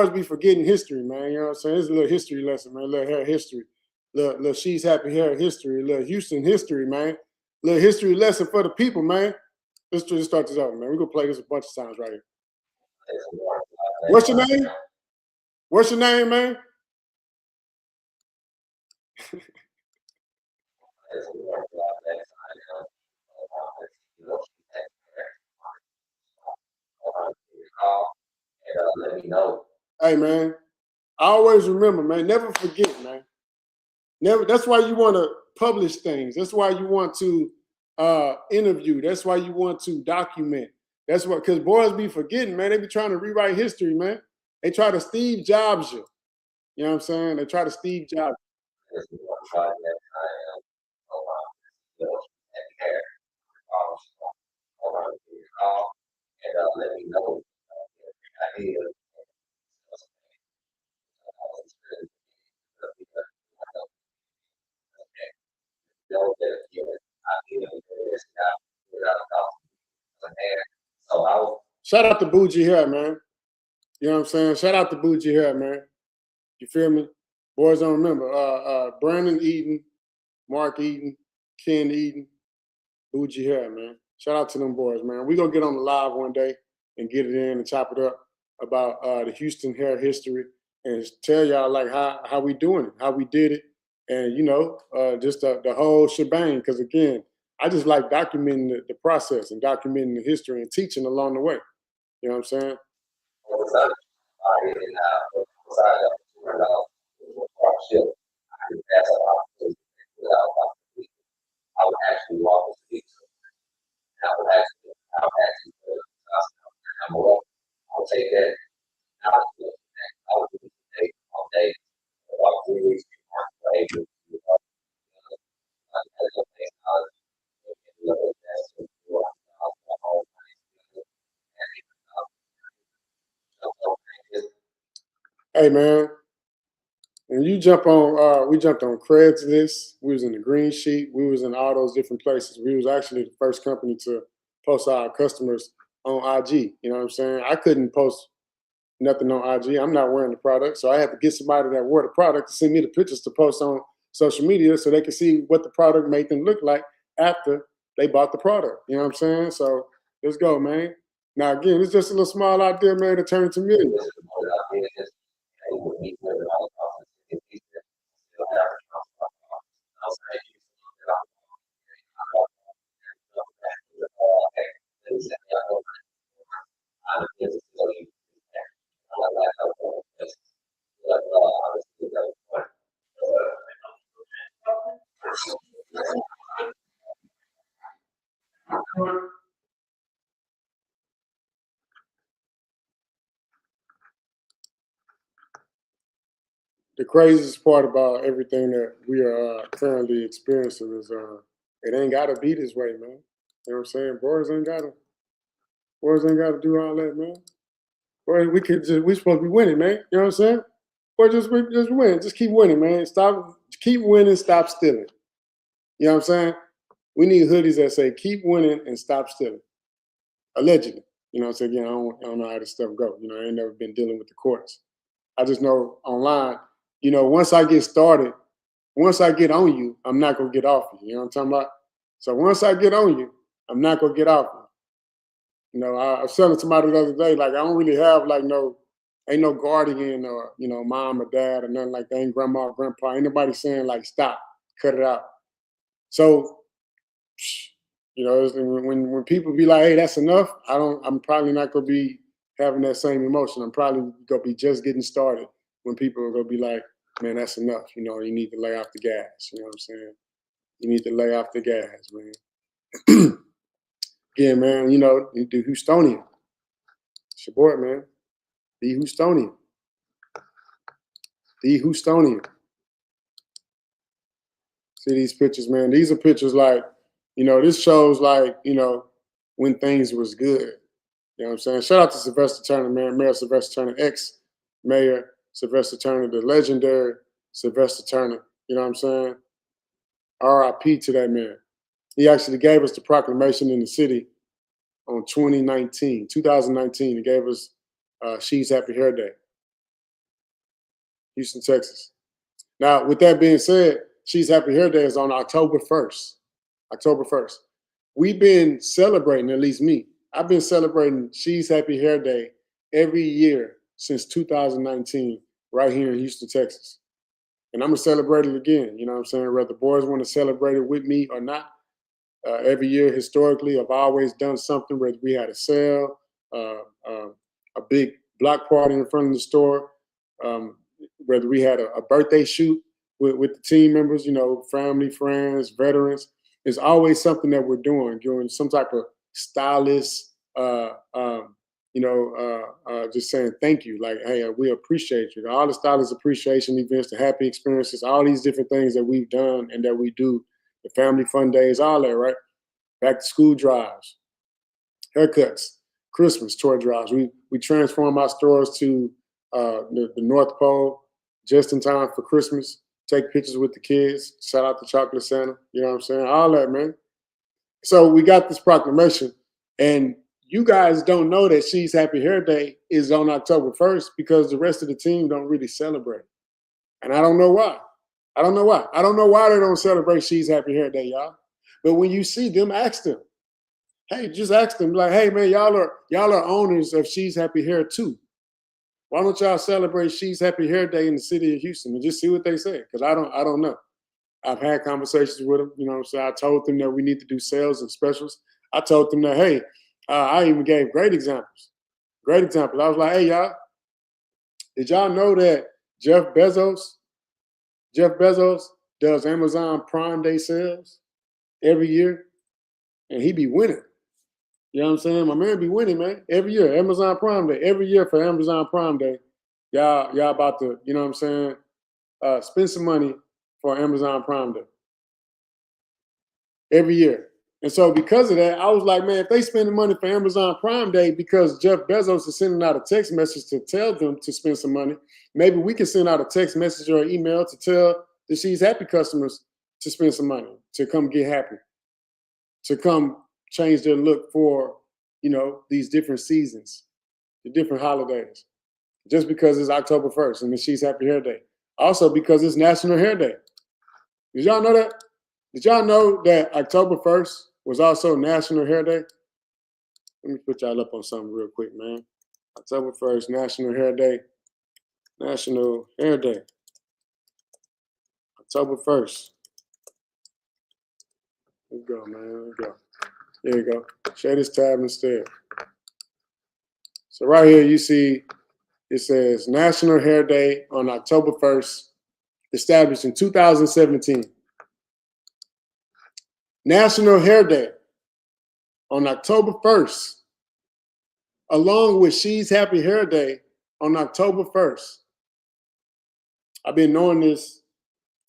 be forgetting history, man. You know what I'm saying? It's a little history lesson, man. A little hair history. Little she's happy hair history. A little Houston history, man. Little history lesson for the people, man. Let's just start this off, man. We're gonna play this a bunch of times right here. What's your name? What's your name, man? Hey, man. I always remember, man. Never forget, man. Never. That's why you want to publish things. That's why you want to interview. That's why you want to document. That's what, because boys be forgetting, man. They be trying to rewrite history, man. They try to Steve Jobs you. You know what I'm saying? They try to Steve Jobs. Shout out to Bougie Hair, man. You know what I'm saying? Shout out to Bougie Hair, man. You feel me? Boys don't remember. Brandon Eden, Mark Eden, Ken Eden, Bougie Hair, man. Shout out to them boys, man. We're gonna get on the live one day and get it in and chop it up about the Houston hair history and tell y'all like how we doing it, how we did it, and you know, just the whole shebang. Because again, I just like documenting the process and documenting the history and teaching along the way. You know what I'm saying? Hey, man. When you jump on, we jumped on Craigslist. We was in the Green Sheet. We was in all those different places. We was actually the first company to post our customers on IG. You know what I'm saying? I couldn't post nothing on IG. I'm not wearing the product, so I had to get somebody that wore the product to send me the pictures to post on social media so they could see what the product made them look like after they bought the product. You know what I'm saying? So let's go, man. Now again, it's just a little small idea, man, to turn into millions. the craziest part about everything that we are currently experiencing is it ain't gotta be this way, man. You know what I'm saying? Boys ain't gotta do all that, man. Boy, we supposed to be winning, man. You know what I'm saying? Boy, just win. Just keep winning, man. Keep winning, stop stealing. You know what I'm saying? We need hoodies that say keep winning and stop stealing. Allegedly. You know what I'm saying? Again, I don't know how this stuff go. You know, I ain't never been dealing with the courts. I just know online, you know, once I get started, once I get on you, I'm not gonna get off you. You know what I'm talking about? So once I get on you, I'm not gonna get off you. You know, I was telling somebody the other day, like I don't really have like ain't no guardian or, you know, mom or dad or nothing like that. Ain't grandma or grandpa. Ain't nobody saying like stop, cut it out. So, you know, when people be like, hey, that's enough, I'm probably not gonna be having that same emotion. I'm probably gonna be just getting started when people are gonna be like, man, that's enough. You know, you need to lay off the gas. You know what I'm saying? You need to lay off the gas, man. Again, man, you know, the Houstonian. It's your boy, man. The Houstonian. The Houstonian. See these pictures, man. These are pictures like, you know, this shows like, you know, when things was good. You know what I'm saying? Shout out to Sylvester Turner, man. Mayor Sylvester Turner, ex-mayor Sylvester Turner, the legendary Sylvester Turner. You know what I'm saying? R.I.P. to that man. He actually gave us the proclamation in the city on 2019. He gave us She's Happy Hair Day. Houston, Texas. Now, with that being said, She's Happy Hair Day is on October 1st. October 1st. We've been celebrating, at least me, I've been celebrating She's Happy Hair Day every year since 2019, right here in Houston, Texas. And I'm going to celebrate it again. You know what I'm saying? Whether boys want to celebrate it with me or not. Every year, historically, I've always done something, whether we had a sale, a big block party in front of the store, whether we had a birthday shoot with the team members, you know, family, friends, veterans. It's always something that we're doing some type of stylish, just saying thank you. Like, hey, we appreciate you. All the stylist appreciation events, the happy experiences, all these different things that we've done and that we do, the family fun days, all that, right? Back to school drives, haircuts, Christmas toy drives. We transform our stores to the North Pole just in time for Christmas. Take pictures with the kids. Shout out to Chocolate Santa. You know what I'm saying? All that, man. So we got this proclamation, and you guys don't know that She's Happy Hair Day is on October 1st because the rest of the team don't really celebrate. And I don't know why. I don't know why they don't celebrate She's Happy Hair Day, y'all. But when you see them, ask them. Hey, just ask them, like, hey, man, y'all are owners of She's Happy Hair too. Why don't y'all celebrate She's Happy Hair Day in the city of Houston and just see what they say? Because I don't know. I've had conversations with them. You know what I'm saying? I told them that we need to do sales and specials. I told them that, hey, I even gave great examples. Great examples. I was like, hey, y'all, did y'all know that Jeff Bezos does Amazon Prime Day sales every year? And he be winning. You know what I'm saying? My man be winning, man. Every year, Amazon Prime Day. Every year for Amazon Prime Day, y'all about to, you know what I'm saying, spend some money for Amazon Prime Day. Every year. And so because of that, I was like, man, if they spend the money for Amazon Prime Day because Jeff Bezos is sending out a text message to tell them to spend some money, maybe we can send out a text message or an email to tell the She's Happy customers to spend some money, to come get happy, to come change their look for, you know, these different seasons, the different holidays, just because it's October 1st and the She's Happy Hair Day. Also because it's National Hair Day. Did y'all know that? Did y'all know that October 1st was also National Hair Day? Let me put y'all up on something real quick, man. October 1st, National Hair Day. National Hair Day. October 1st. Here we go, man. Here we go. There you go. Share this tab instead. So right here you see it says National Hair Day on October 1st, established in 2017. National Hair Day on October 1st, along with She's Happy Hair Day on October 1st. I've been knowing this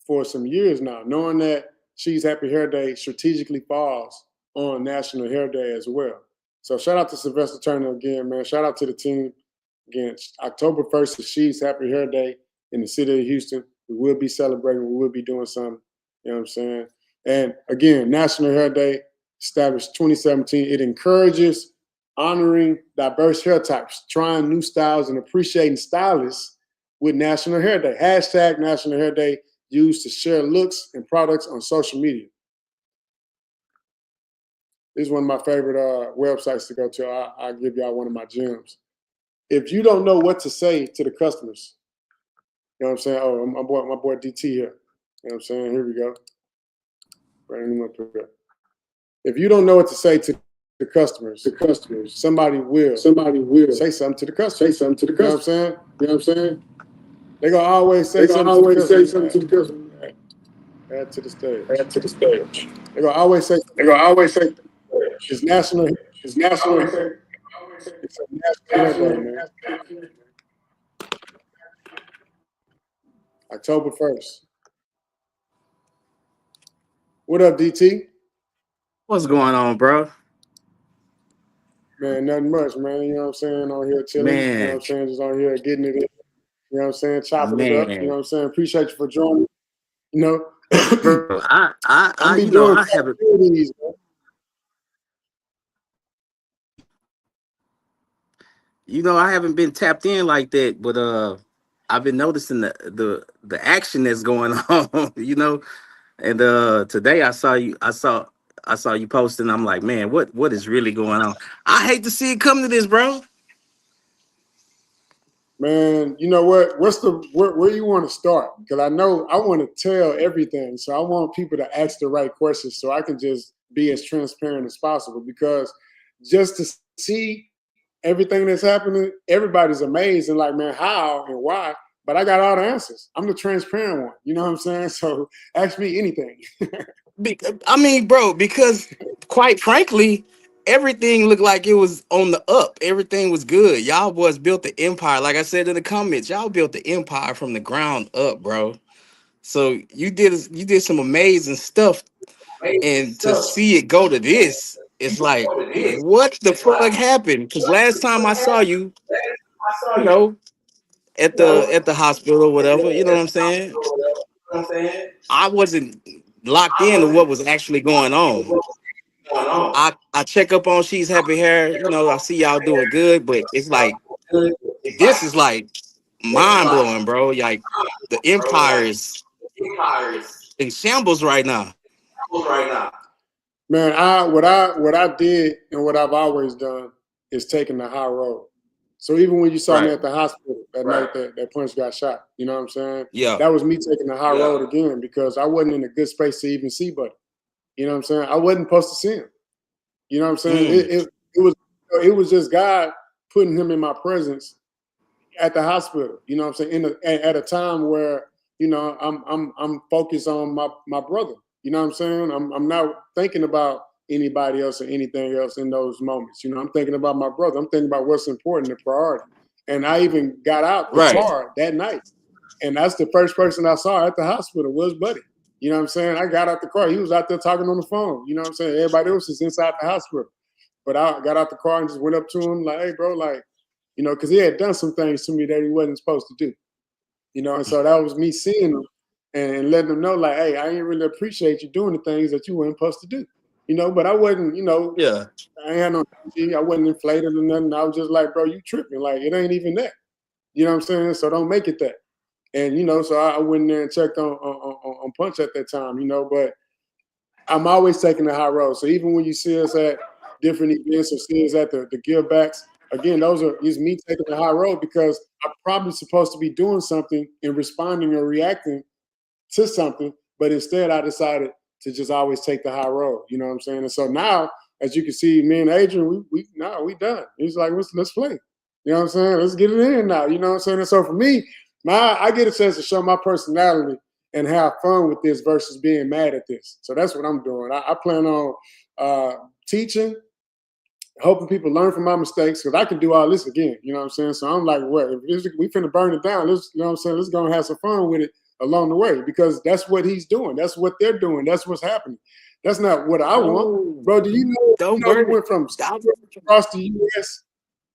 for some years now, knowing that She's Happy Hair Day strategically falls on National Hair Day as well. So shout out to Sylvester Turner again, man. Shout out to the team. Again, October 1st is She's Happy Hair Day in the city of Houston. We will be celebrating. We will be doing something. You know what I'm saying? And again, National Hair Day, established 2017. It encourages honoring diverse hair types, trying new styles, and appreciating stylists with National Hair Day. Hashtag National Hair Day used to share looks and products on social media. This is one of my favorite websites to go to. I'll give y'all one of my gems. If you don't know what to say to the customers, you know what I'm saying? Oh, my boy DT here. You know what I'm saying? Here we go. Bring him up here. If you don't know what to say to the customers, somebody will say something to the customers. You know what I'm saying? You know what I'm saying? They're gonna always say something to the customer. Add to the stage. They're gonna always say it's national. It's a national day, man. October 1st. What up, DT? What's going on, bro? Man, nothing much, man. You know what I'm saying? On here chilling. Man. You know what I'm saying? Just on here getting it in. You know what I'm saying? Chopping it up. You know what I'm saying? Appreciate you for joining. You know, Bro, I haven't. I haven't been tapped in like that, but I've been noticing the action that's going on. And today I saw you posting. I'm like, man, what is really going on? I hate to see it come to this, bro. Man, you know what? Where you want to start? Because I know I want to tell everything, so I want people to ask the right questions so I can just be as transparent as possible. Because just to see everything that's happening, everybody's amazed and like, man, how and why? But I got all the answers. I'm the transparent one. You know what I'm saying? So ask me anything. I mean, bro, because quite frankly, everything looked like it was on the up. Everything was good. Y'all boys built the empire. Like I said in the comments, y'all built the empire from the ground up, bro. So you did some amazing stuff. And to see it go to this, it's like, what the fuck happened? Because last time I saw you, at the hospital or whatever, you know what I'm saying? I wasn't locked into what was actually going on. I check up on She's Happy Hair, I see y'all doing good, but it's like this is like mind blowing, bro. Like the empire is in shambles right now. Man, what I did and what I've always done is taking the high road. So even when you saw me at the hospital that night that Punch got shot, you know what I'm saying? Yeah. That was me taking the high road again because I wasn't in a good space to even see Buddy. You know what I'm saying? I wasn't supposed to see him. You know what I'm saying? It was just God putting him in my presence at the hospital. You know what I'm saying? At a time where I'm focused on my brother. You know what I'm saying? I'm not thinking about anybody else or anything else in those moments. I'm thinking about my brother. I'm thinking about what's important, the priority. And I even got out the car that night, and that's the first person I saw at the hospital was Buddy. You know what I'm saying? I got out the car. He was out there talking on the phone. You know what I'm saying? Everybody else is inside the hospital. But I got out the car and just went up to him like, hey, bro, like, because he had done some things to me that he wasn't supposed to do. And so that was me seeing him and letting him know, like, hey, I didn't really appreciate you doing the things that you weren't supposed to do. But I wasn't, I had no energy. I wasn't inflated or nothing. I was just like, bro, you tripping. Like, it ain't even that. You know what I'm saying? So don't make it that. And, so I went in there and checked on Punch at that time, but I'm always taking the high road. So even when you see us at different events or see us at the give backs, again, is me taking the high road because I'm probably supposed to be doing something and responding or reacting to something, but instead I decided to just always take the high road. You know what I'm saying? And so now, as you can see, me and Adrian, we done. He's like, let's play. You know what I'm saying? Let's get it in now. You know what I'm saying? And so for me, I get a chance to show my personality and have fun with this versus being mad at this. So that's what I'm doing. I plan on teaching hoping people learn from my mistakes because I can do all this again. You know what I'm saying? So I'm like, what? If we finna burn it down, let's, you know what I'm saying? Let's go and have some fun with it along the way because that's what he's doing. That's what they're doing. That's what's happening. That's not what I want. Bro, do you know we went from across the U.S.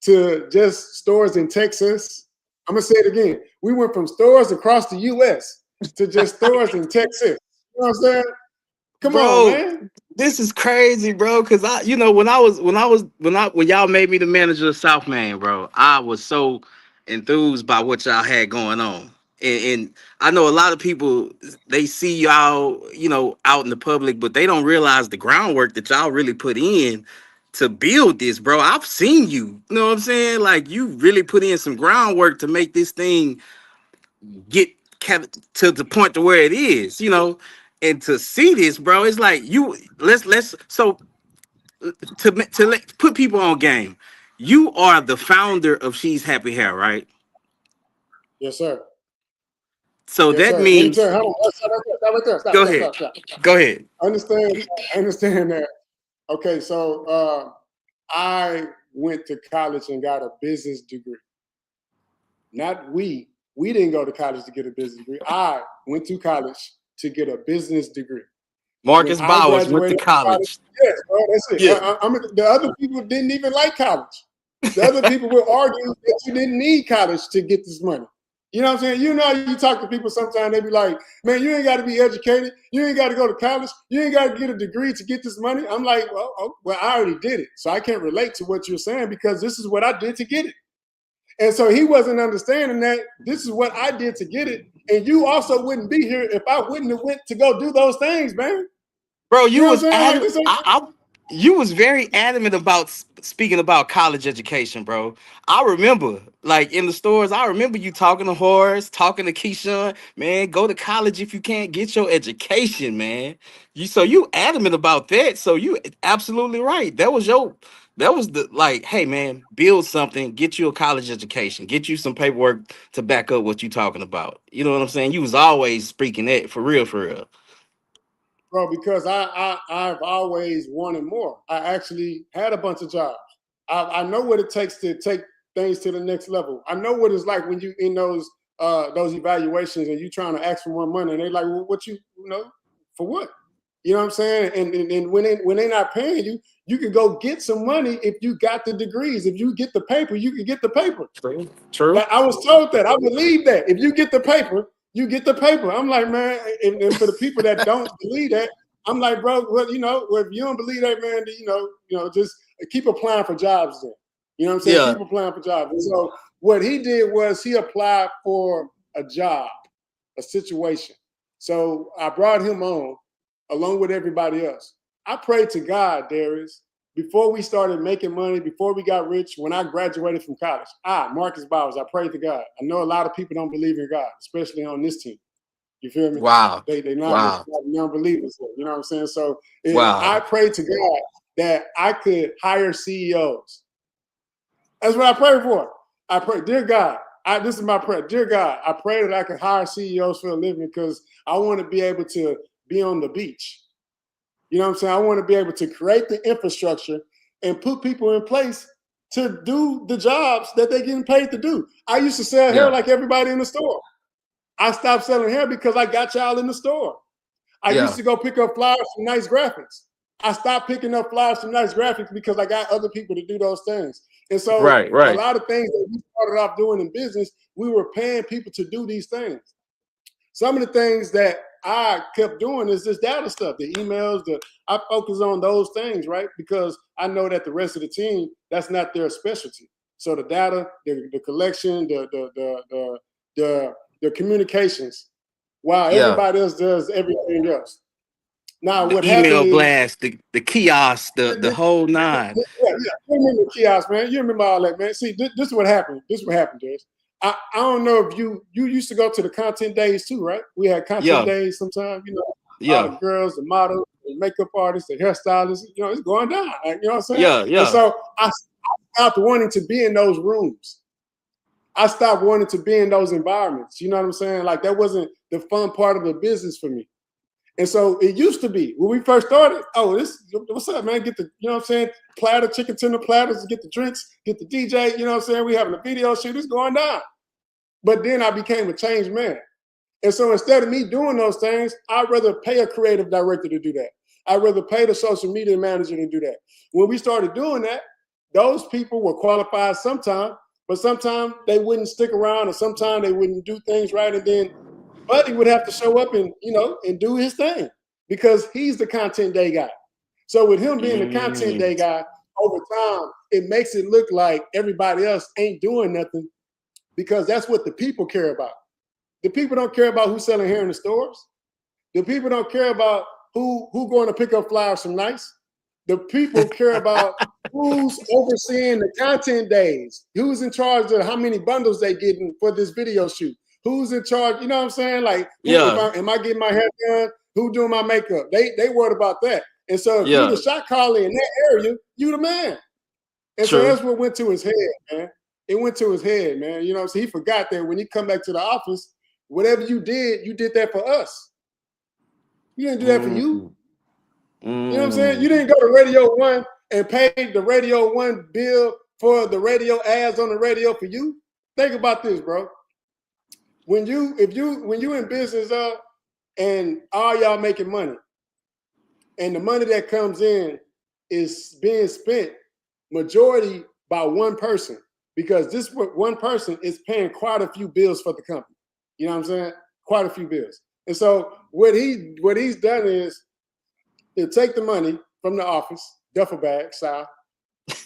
to just stores in Texas? I'm going to say it again. We went from stores across the U.S. to just stores in Texas. You know what I'm saying? Come on, man. This is crazy, bro. Cause when y'all made me the manager of South Main, bro, I was so enthused by what y'all had going on. And I know a lot of people, they see y'all, out in the public, but they don't realize the groundwork that y'all really put in to build this, bro. I've seen you. You know what I'm saying? Like you really put in some groundwork to make this thing get to the point to where it is, and to see this, bro, it's like to put people on game. You are the founder of She's Happy Hair, right? Yes, sir. So yes, that sir. means. Let me tell you, stop right there. Go ahead. Go ahead. I understand that. Okay, so I went to college and got a business degree. Not we didn't go to college to get a business degree. I went to college to get a business degree. Marcus Bowers went to college. Yes, bro, that's it. Yeah. The other people didn't even like college. The other people would argue that you didn't need college to get this money. You know what I'm saying? You talk to people sometimes, they be like, man, you ain't got to be educated. You ain't got to go to college. You ain't got to get a degree to get this money. I'm like, well, I already did it. So I can't relate to what you're saying because this is what I did to get it. And so he wasn't understanding that this is what I did to get it. And you also wouldn't be here if I wouldn't have went to go do those things, man. Bro, you was adamant. You was very adamant about speaking about college education, bro. I remember, like in the stores, I remember you talking to Horace, talking to Keyshawn, man, go to college if you can't get your education, man. You adamant about that. So you absolutely right. That was the like, hey man, build something, get you a college education, get you some paperwork to back up what you talking about. You know what I'm saying? You was always speaking that for real, for real. Bro, because I've always wanted more. I actually had a bunch of jobs. I know what it takes to take things to the next level. I know what it's like when you in those evaluations and you trying to ask for more money and they like, well, what for what? You know what I'm saying? And when they're not paying you, you can go get some money if you got the degrees. If you get the paper, you can get the paper. True. Like, I was told that. I believe that. If you get the paper, you get the paper. I'm like, man, and for the people that don't believe that, I'm like, bro, well, if you don't believe that, man, then, just keep applying for jobs then. You know what I'm saying? Yeah. Keep applying for jobs. And so what he did was he applied for a job, a situation. So I brought him on along with everybody else. I prayed to God, Darius, before we started making money, before we got rich, when I graduated from college. Marcus Bowers, I prayed to God. I know a lot of people don't believe in God, especially on this team. You feel me? Wow. They not non-believers. You know what I'm saying? So wow. I prayed to God that I could hire CEOs. That's what I prayed for. I pray, dear God, this is my prayer. Dear God, I pray that I could hire CEOs for a living because I want to be able to be on the beach. You know what I'm saying? I want to be able to create the infrastructure and put people in place to do the jobs that they're getting paid to do. I used to sell hair like everybody in the store. I stopped selling hair because I got y'all in the store. I used to go pick up flyers from Nice Graphics. I stopped picking up flyers from Nice Graphics because I got other people to do those things. And so right. a lot of things that we started off doing in business, we were paying people to do these things. Some of the things that I kept doing is this data stuff, the emails, I focus on those things, right? Because I know that the rest of the team, that's not their specialty. So the data, the collection, the communications, while everybody else does everything else. Now, the what email happened blast, the kiosk, the whole nine. Yeah. You remember the kiosk, man. You remember all that, man. See, this is what happened. This is what happened, Des. I don't know if you used to go to the content days too, right? We had content days sometimes, all the girls, the models, the makeup artists, the hairstylists, it's going down. You know what I'm saying? Yeah. And so I stopped wanting to be in those rooms. I stopped wanting to be in those environments. You know what I'm saying? Like that wasn't the fun part of the business for me. And so it used to be when we first started, oh, what's up, man? Get the, you know what I'm saying, platter, chicken tender platters, get the drinks, get the DJ, you know what I'm saying? We having a video shoot, it's going down. But then I became a changed man. And so instead of me doing those things, I'd rather pay a creative director to do that. I'd rather pay the social media manager to do that. When we started doing that, those people were qualified sometimes, but sometimes they wouldn't stick around, or sometimes they wouldn't do things right. And then Buddy would have to show up and, you know, and do his thing because he's the content day guy. So with him being the content day guy, over time, it makes it look like everybody else ain't doing nothing because that's what the people care about. The people don't care about who's selling hair in the stores. The people don't care about who going to pick up flowers from Nice. The people care about who's overseeing the content days, who's in charge of how many bundles they getting for this video shoot. Who's in charge? You know what I'm saying? Like, am I getting my hair done? Who doing my makeup? They worried about that. And so if you're the shot caller in that area, you the man. And so that's what went to his head, man. It went to his head, man. You know what I'm saying? He forgot that when he come back to the office, whatever you did that for us. You didn't do that for you. You know what I'm saying? You didn't go to Radio 1 and pay the Radio 1 bill for the radio ads on the radio for you. Think about this, bro. When you in business and all y'all making money, and the money that comes in is being spent majority by one person, because this one person is paying quite a few bills for the company. You know what I'm saying? Quite a few bills. And so what he's done is he'll take the money from the office, duffel bag style,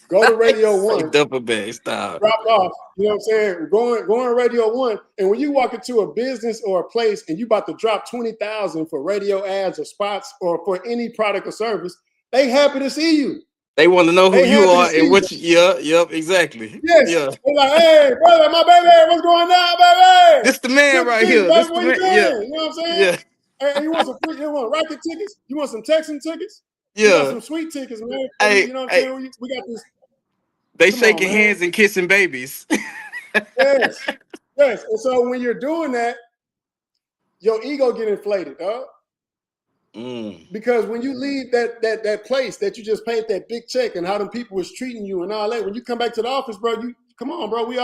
go to Radio 1. Duffel bag style. Drop off, you know what I'm saying? Going Radio 1. And when you walk into a business or a place and you about to drop $20,000 for radio ads or spots or for any product or service, they happy to see you. They want to know who you are and what you, exactly. Yes. Yeah. They're like, hey, brother, my baby, what's going on, baby? This the man right here. Baby, This what the you man. doing? You know what I'm saying? Yeah. Hey, you want some free, you want Rocket tickets? You want some Texan tickets? Yeah. You got some sweet tickets, man. Hey, you know what I'm saying? We got this. They shaking hands and kissing babies. Yes. Yes. And so when you're doing that, your ego get inflated, dog. Because when you leave that place that you just paid that big check and how them people was treating you and all that, when you come back to the office, bro, come on, bro. We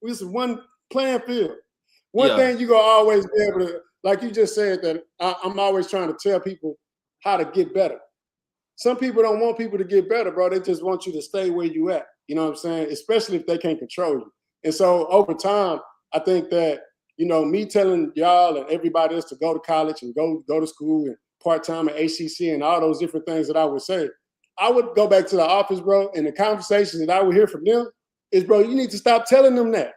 just one playing field. One thing you gonna always be able to, like you just said, that I'm always trying to tell people how to get better. Some people don't want people to get better, bro. They just want you to stay where you at. You know what I'm saying? Especially if they can't control you. And so over time, I think that, you know, me telling y'all and everybody else to go to college and go to school and part-time at ACC and all those different things that I would say, I would go back to the office, bro, and the conversations that I would hear from them is, bro, you need to stop telling them that.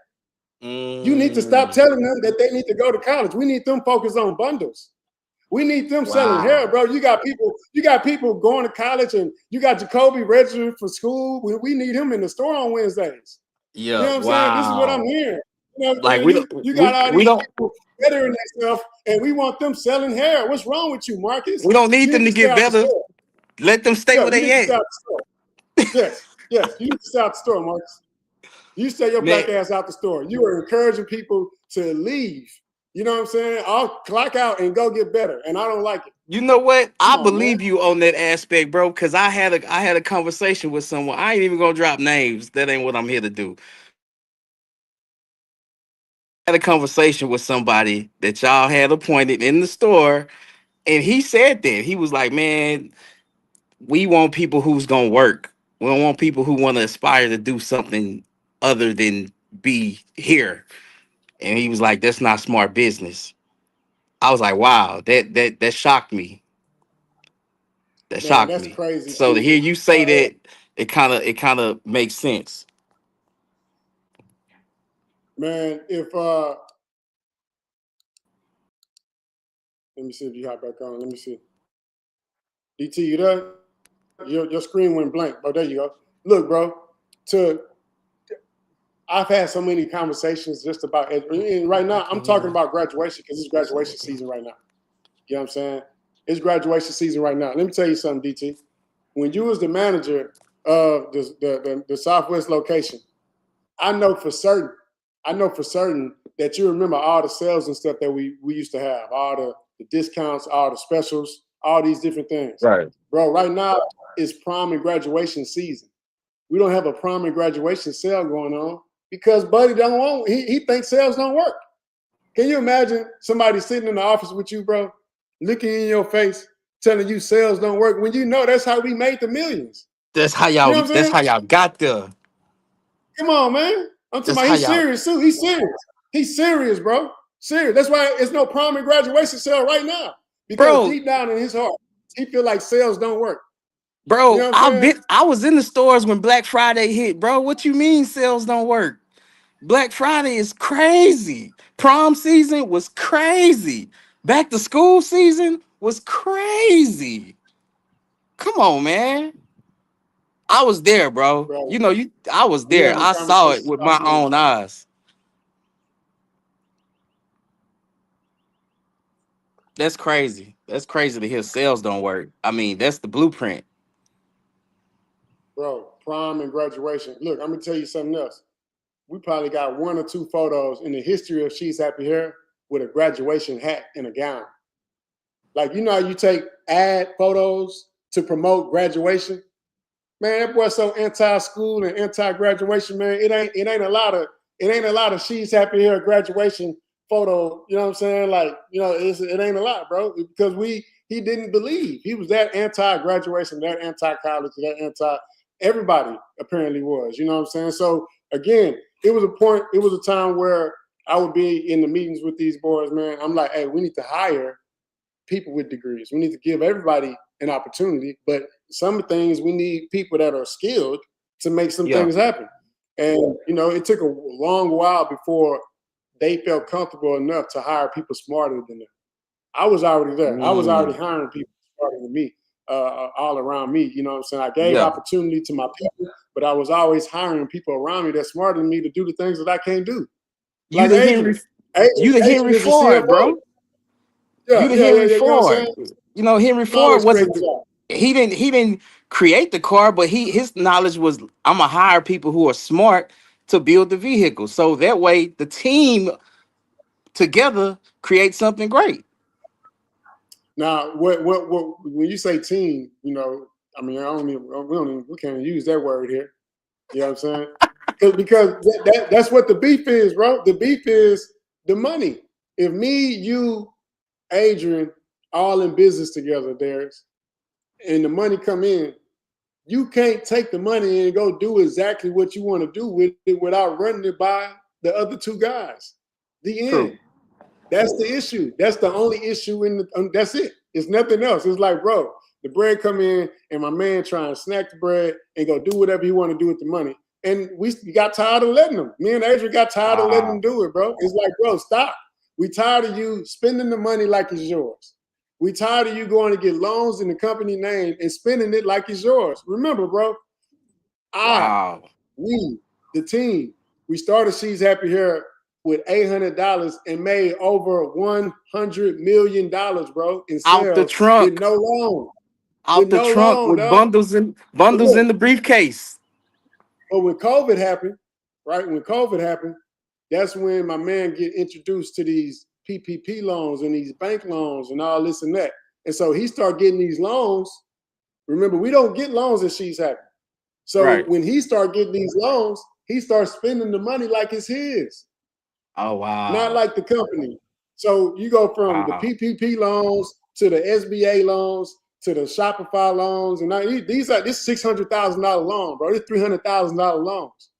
You need to stop telling them that they need to go to college. We need them focused on bundles. We need them selling hair, bro. You got people going to college, and you got Jacoby registering for school. We need him in the store on Wednesdays. Yeah, you know what I'm saying? This is what I'm hearing. You know, like you got all these people bettering themselves, and we want them selling hair. What's wrong with you, Marcus? We don't need them to get better. Let them stay where they at. Yes, you need to stay out the store, Marcus. You stay your black ass out the store. You are encouraging people to leave. You know what I'm saying? I'll clock out and go get better, and I don't like it. You know what? I believe you on that aspect, bro, because I had a conversation with someone. I ain't even gonna drop names. That ain't what I'm here to do. I had a conversation with somebody that y'all had appointed in the store, and he said that. He was like, man, we want people who's gonna work. We don't want people who want to aspire to do something other than be here. And he was like, that's not smart business. I was like, wow, that shocked me. That shocked me. Crazy. So to hear you say that, it kind of makes sense. Man, if let me see if you hop back on. Let me see. DT, you there? Your screen went blank. Oh, there you go. Look, bro. I've had so many conversations just about it. And right now, I'm talking about graduation because it's graduation season right now. You know what I'm saying? It's graduation season right now. Let me tell you something, DT. When you was the manager of the Southwest location, I know for certain that you remember all the sales and stuff that we used to have, all the the discounts, all the specials, all these different things. Right. Bro, right now it's prom and graduation season. We don't have a prom and graduation sale going on because Buddy don't want, he thinks sales don't work. Can you imagine somebody sitting in the office with you, bro, looking in your face, telling you sales don't work when you know that's how we made the millions? That's how You know y'all. what I'm That's saying? how y'all got there. Come on, man. I'm talking That's about how he's y'all. serious too. He's serious. He's serious, bro. Serious. That's why it's no prom and graduation sale right now. Because Bro, deep down in his heart, he feel like sales don't work. You bro, know what I'm saying? I was in the stores when Black Friday hit, bro. What you mean sales don't work? Black Friday is crazy. Prom season was crazy. Back to school season was crazy. Come on, man. I was there, bro. Bro, You know, I was we there. having I saw it conversations with about my money. own eyes. That's crazy. That's crazy to hear sales don't work. I mean, that's the blueprint. Bro, prom and graduation. Look, I'm gonna tell you something else. We probably got 1 or 2 photos in the history of She's Happy Hair with a graduation hat and a gown. Like, you know how you take ad photos to promote graduation? Man, that boy's so anti-school and anti-graduation, man. It ain't a lot of She's Happy Hair graduation photo. You know what I'm saying? Like, you know, it ain't a lot, bro. Because he didn't believe. He was that anti-graduation, that anti-college, that anti everybody apparently was. You know what I'm saying? So again, it was a time where I would be in the meetings with these boys, man. I'm like, hey, we need to hire people with degrees. We need to give everybody an opportunity, but some things we need people that are skilled to make some Yeah. things happen. And you know, it took a long while before they felt comfortable enough to hire people smarter than them. I was already there. I was already hiring people smarter than me, all around me. You know what I'm saying? I gave Yeah. opportunity to my people, but I was always hiring people around me that's smarter than me to do the things that I can't do. You Like the Adrian. Henry, you the Adrian Henry is the Ford, CFO. bro. You the Yeah. Henry You know what I'm Ford. saying? You know, Henry I'm Ford always creating wasn't jobs. he didn't create the car, but his knowledge was I'm gonna hire people who are smart to build the vehicle. So that way the team together creates something great. Now, what when you say team, you know, I mean, we can't use that word here. You know what I'm saying? Because that's what the beef is, bro. The beef is the money. If me, you, Adrian, all in business together, Darius, and the money come in, you can't take the money and go do exactly what you want to do with it without running it by the other 2 guys. The end. True. That's the issue. That's the only issue that's it. It's nothing else. It's like, bro, the bread come in and my man try and snack the bread and go do whatever he want to do with the money. And we got tired of letting him. Me and Adrian got tired of letting him do it, bro. It's like, bro, stop. We tired of you spending the money like it's yours. We tired of you going to get loans in the company name and spending it like it's yours. Remember, bro, Wow. we, the team, we started She's Happy Hair with $800 and made over $100 million, bro, in Out the sales with trunk. no loan. Out With the no trunk loan, with dog. bundles in But look, the briefcase. but when COVID happened, right? When COVID happened, that's when my man get introduced to these PPP loans and these bank loans and all this and that. And so he started getting these loans. Remember, we don't get loans at She's Happy. So Right. when he started getting these loans, he starts spending the money like it's his. Oh wow. Not like the company. So you go from the Wow. PPP loans to the SBA loans to the Shopify loans, and now this $600,000 loan, bro. This $300,000 loans.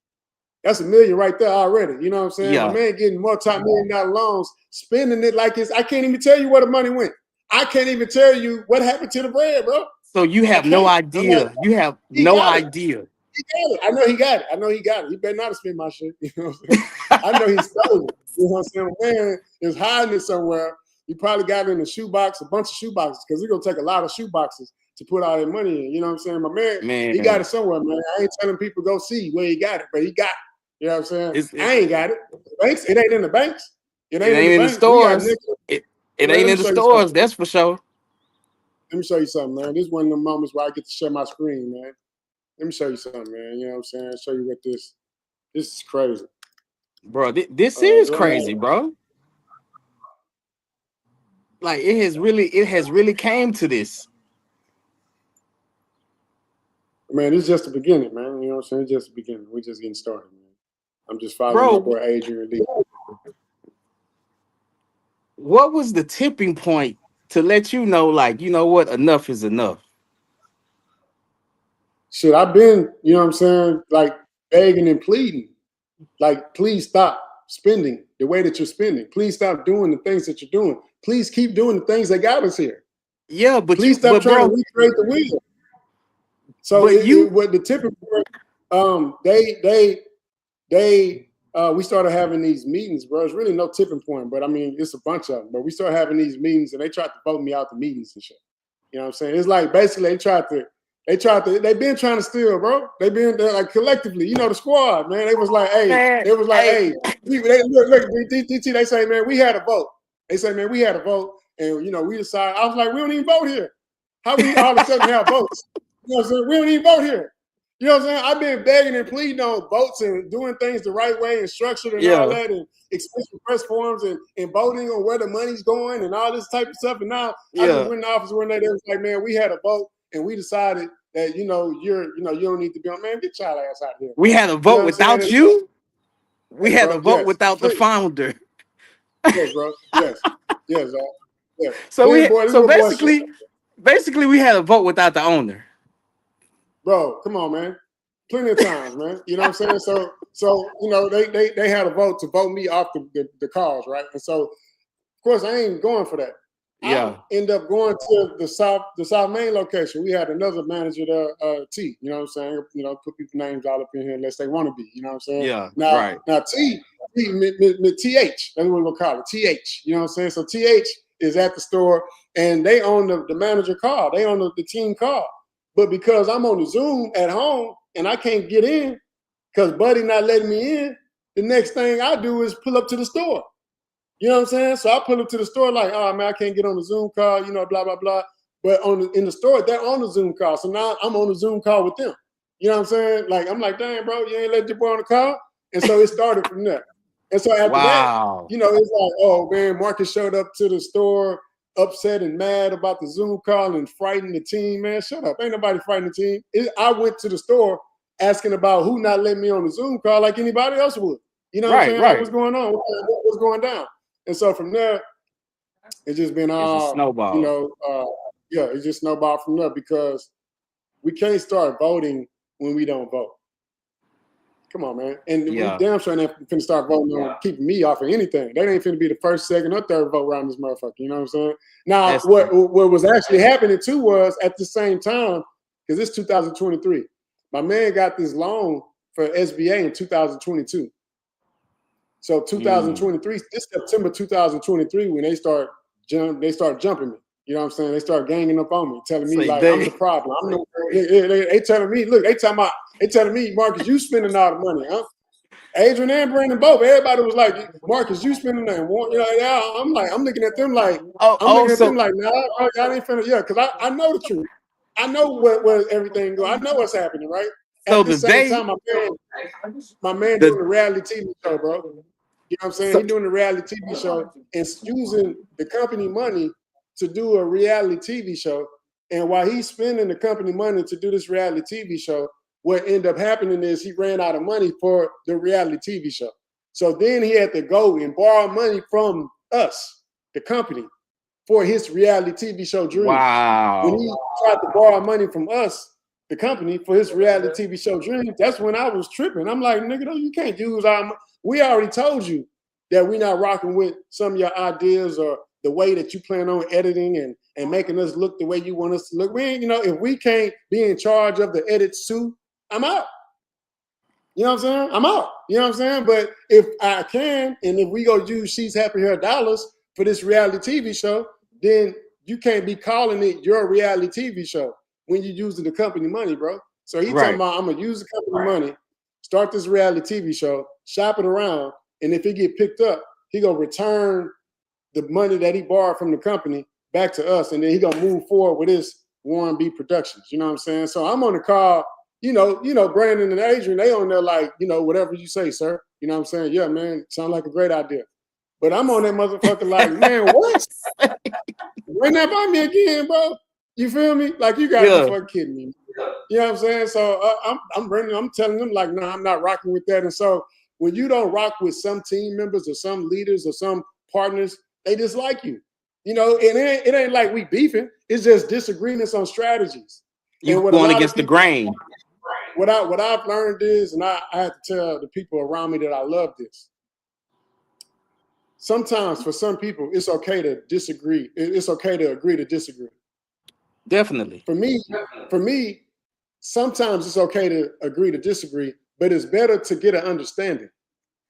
That's $1 million right there already. You know what I'm saying? Yeah. My man getting multi-million-dollar loans, spending it like it's. I can't even tell you where the money went. I can't even tell you what happened to the bread, bro. So you I have no can't. I'm like, idea. You have he no got it. idea. He got it. I know he got it. I know he got it. He better not have spent my shit. You know what I'm saying? I know he stole it. You know what I'm saying? Man is hiding it somewhere. He probably got it in a shoebox, a bunch of shoeboxes, because he's gonna take a lot of shoeboxes to put all that money in. You know what I'm saying? My man, he got it somewhere, man. I ain't telling people go see where he got it, but he got it. You know what I'm saying? I ain't got it. The banks, it ain't in the banks. It ain't in the banks. We got stores. niggas. It Man, ain't let me in the show you stores, something. that's for sure. Let me show you something, man. This is one of the moments where I get to share my screen, man. Let me show you something, man. You know what I'm saying? Show you what this is crazy. Bro, this is Do I have crazy, bro. Like it has really came to this. Man, it's just the beginning, man. You know what I'm saying? It's just the beginning. We're just getting started, man. I'm just following Bro, my boy Adrian. what was the tipping point to let you know, like, you know what, enough is enough? Shit, I've been, you know what I'm saying, like begging and pleading. Like, please stop spending the way that you're spending. Please stop doing the things that you're doing. Please keep doing the things that got us here. Yeah, but Please stop trying bro, to recreate the wheel. So but what the tipping point, we started having these meetings, bro. It's really no tipping point, but I mean, it's a bunch of them. But we started having these meetings, and they tried to vote me out the meetings and shit. You know what I'm saying? It's like basically they've been trying to steal, bro. They've been like collectively, you know, the squad, man. They was like, man, look, DT, they say, man, we had a vote. They say, man, we had a vote, and you know, we decided. I was like, we don't even vote here. How we all of a sudden have votes? You know what I'm saying? We don't even vote here. You know what I'm saying? I've been begging and pleading on votes and doing things the right way and structured and all that, and expensive press forms and voting on where the money's going and all this type of stuff. And now I just went in the office one day. They was like, man, we had a vote and we decided that you don't need to be on. Man, get your ass out here. We had a vote without you. We had a vote without the founder. Yes, bro. Yes, yes, yes. So basically, we had a vote without the owner. Bro, come on, man. Plenty of times, man. You know what I'm saying? So you know, they had a vote to vote me off the cause, right? And so, of course, I ain't going for that. Yeah. I end up going to the South Main location. We had another manager there, T. You know what I'm saying? You know, put people's names all up in here unless they want to be. You know what I'm saying? Yeah. Now TH, that's what we're gonna call it. TH. You know what I'm saying? So TH is at the store, and they own the manager car. They own the team car. But because I'm on the Zoom at home and I can't get in because Buddy not letting me in, the next thing I do is pull up to the store. You know what I'm saying? So I pull up to the store like, oh, man, I can't get on the Zoom call, you know, blah, blah, blah. But in the store, they're on the Zoom call. So now I'm on the Zoom call with them. You know what I'm saying? Like, I'm like, dang, bro, you ain't let your boy on the call? And so it started from there. And so after that, you know, it's like, oh, man, Marcus showed up to the store upset and mad about the Zoom call and frightened the team, man. Shut up. Ain't nobody frightened the team. I went to the store asking about who not letting me on the Zoom call like anybody else would. You know what I'm saying? Like, what's going on? What's going down? And so from there, it's just been a snowball. You know, it's just snowball from there because we can't start voting when we don't vote. Come on, man. And we damn sure ain't finna start voting on keeping me off of anything. That ain't finna be the first, second, or third vote around this motherfucker. You know what I'm saying? Now, what was actually happening too was at the same time, because it's 2023, my man got this loan for SBA in 2022. So 2023, this September 2023, when they start jumping me. You know what I'm saying? They start ganging up on me, telling me like I'm the problem. They telling me, look, they telling me, Marcus, you spending all the money, huh? Adrian and Brandon both. Everybody was like, Marcus, you spending that. You know, yeah, I'm looking at them like, nah, y'all ain't finna, because I know the truth. I know where everything goes. I know what's happening, right? So at the same time, my man doing the reality TV show, bro. You know what I'm saying? He's doing a reality TV show and using the company money to do a reality TV show. And while he's spending the company money to do this reality TV show, what ended up happening is he ran out of money for the reality TV show. So then he had to go and borrow money from us, the company, for his reality TV show dream. Wow. When he tried to borrow money from us, the company, for his reality TV show dream, that's when I was tripping. I'm like, nigga, no, you can't use our money. We already told you that we're not rocking with some of your ideas or the way that you plan on editing and making us look the way you want us to look. We ain't, you know, if we can't be in charge of the edits too, I'm out. You know what I'm saying? I'm out. You know what I'm saying? But if I can, and if we go use She's Happy Hair dollars for this reality TV show, then you can't be calling it your reality TV show when you're using the company money, bro. So he's talking about, I'm going to use the company money, start this reality TV show, shop it around, and if it get picked up, he going to return the money that he borrowed from the company back to us, and then he going to move forward with his Warren B Productions. You know what I'm saying? So I'm on the call, you know, Brandon and Adrian, they on there like, you know, whatever you say, sir. You know what I'm saying? Yeah, man, sound like a great idea. But I'm on that motherfucker like, man, what? run that by me again, bro. You feel me? Like, you gotta Yeah. be fucking kidding me. You know what I'm saying? So I'm telling them, like, no, I'm not rocking with that. And so when you don't rock with some team members or some leaders or some partners, they dislike you. You know, and it ain't like we beefing. It's just disagreements on strategies. You And what a going lot against of the people, grain. what I've learned is, and I have to tell the people around me that I love this. Sometimes for some people, it's okay to disagree. It's okay to agree to disagree. Definitely. For me, sometimes it's okay to agree to disagree, but it's better to get an understanding.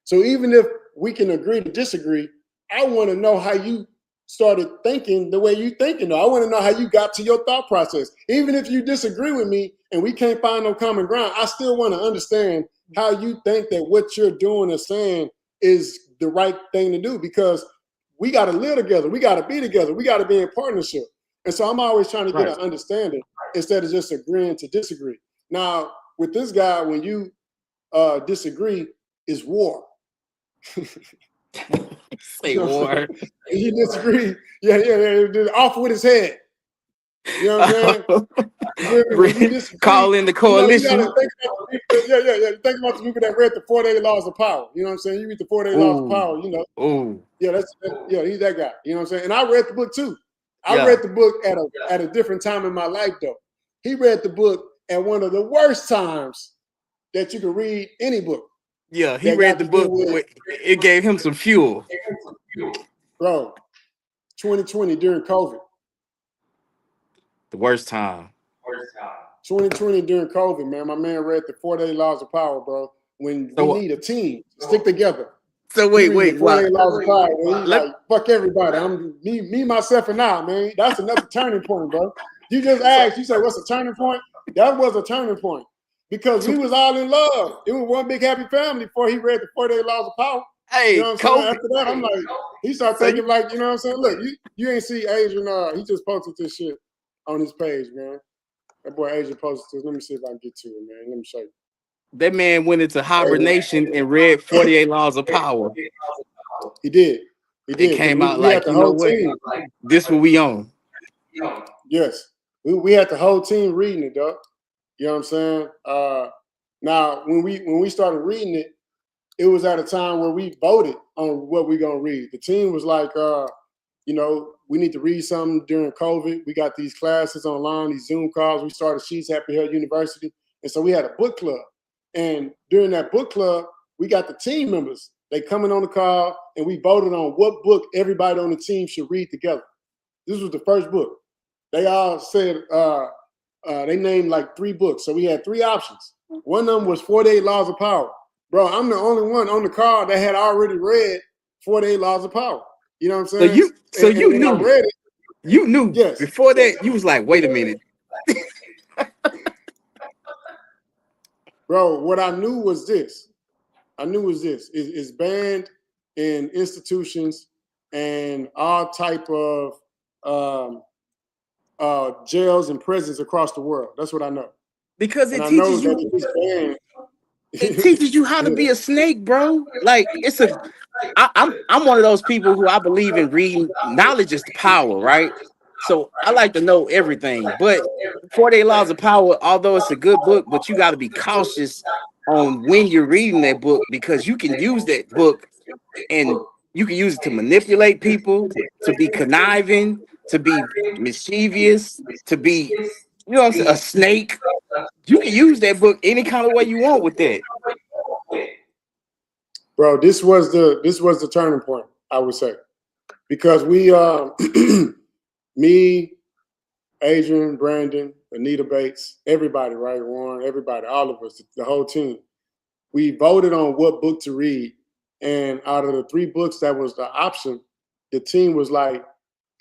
So even if we can agree to disagree, I want to know how you started thinking the way you thinking. I want to know how you got to your thought process. Even if you disagree with me and we can't find no common ground, I still want to understand how you think that what you're doing or saying is the right thing to do, because we got to live together. We got to be together. We got to be in partnership. And so I'm always trying to get an understanding instead of just agreeing to disagree. Now, with this guy, when you disagree, is war. Say war. He disagree. Yeah. Off with his head. You know what I'm saying? When you disagree, Call in the you coalition. gotta think about the people, think about the people that read the 4-Day Laws of Power. You know what I'm saying? You read the 4-Day Laws of Power, you know. Ooh. Yeah, he's that guy. You know what I'm saying? And I read the book too. I Yeah. read the book at a different time in my life, though. He read the book at one of the worst times that you can read any book. Yeah, he read the book. It gave him some fuel. Bro, 2020 during COVID. The worst time. 2020 during COVID, man. My man read the 4-Day Laws of Power, bro. When we need a team to stick together. So wait. 4-Day Laws of Power. He's like, fuck everybody. I'm me, myself, and I, man. That's another turning point, bro. You just asked, you said, what's a turning point? That was a turning point. Because we was all in love. It was one big happy family before he read the 4-Day Laws of Power. Hey, you know what I'm saying? After that, I'm like, he started thinking like, you know what I'm saying? Look, you ain't see Adrian, he just posted this shit on his page, man. That boy Adrian posted this. Let me see if I can get to it, man. Let me show you. That man went into hibernation and read 48 Laws of Power. He did. It came out like, you know what? This what we on. Yes. We had the whole team reading it, dog. You know what I'm saying? Now, when we started reading it, it was at a time where we voted on what we're going to read. The team was like, we need to read something during COVID. We got these classes online, these Zoom calls. We started She's Happy Health University. And so we had a book club. And during that book club, we got the team members. They coming on the call, and we voted on what book everybody on the team should read together. This was the first book. They all said, they named like 3 books. So we had 3 options. One of them was 4-Day Laws of Power. Bro, I'm the only one on the call that had already read 4-Day Laws of Power. You know what I'm saying? So you knew. I read it, you knew. Yes. Before that, you was like, wait a minute. Bro, what I knew was this. It's banned in institutions and all type of jails and prisons across the world. That's what I know. Because it and teaches you. It teaches you how to be a snake, bro. Like I'm one of those people who I believe in reading. Knowledge is the power, right? So I like to know everything. But 4-Day Laws of Power, although it's a good book, but you got to be cautious on when you're reading that book, because you can use that book and you can use it to manipulate people, to be conniving, to be mischievous, to be, you know what I'm saying, a snake. You can use that book any kind of way you want with that. Bro, this was the turning point, I would say. Because we me, Adrian, Brandon, Anita Bates, everybody, right? Warren, everybody, all of us, the whole team. We voted on what book to read. And out of the 3 books that was the option, the team was like,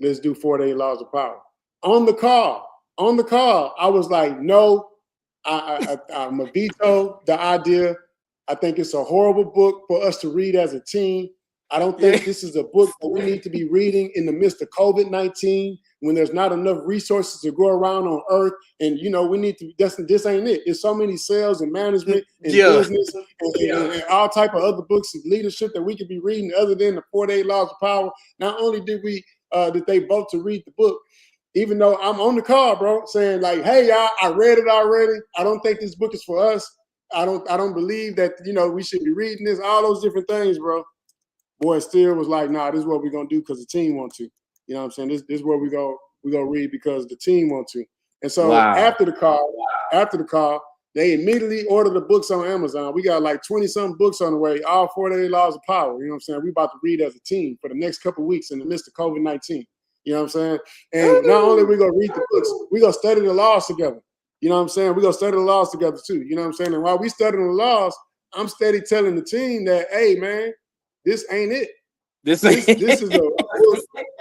let's do 4-Day Laws of Power. On the call, I was like, no, I'm a veto the idea. I think it's a horrible book for us to read as a team. I don't think this is a book that we need to be reading in the midst of COVID-19 when there's not enough resources to go around on earth. And, we need to, this ain't it. There's so many sales and management and business and all type of other books of leadership that we could be reading other than the 4-Day Laws of Power. Not only did we that they vote to read the book, even though I'm on the call, bro, saying like, hey, y'all, I read it already. I don't think this book is for us. I don't believe that, we should be reading this, all those different things, bro. Boy still was like, nah, this is what we're going to do because the team want to. You know what I'm saying? This is what we go read because the team want to. And so after the call, they immediately ordered the books on Amazon. We got like 20-something books on the way, all 48 Laws of Power. You know what I'm saying? We about to read as a team for the next couple of weeks in the midst of COVID-19. You know what I'm saying? And not only we going to read the books, we going to study the laws together. You know what I'm saying? We're going to study the laws together too. You know what I'm saying? And while we studying the laws, I'm steady telling the team that, hey, man, this ain't it. This is a book.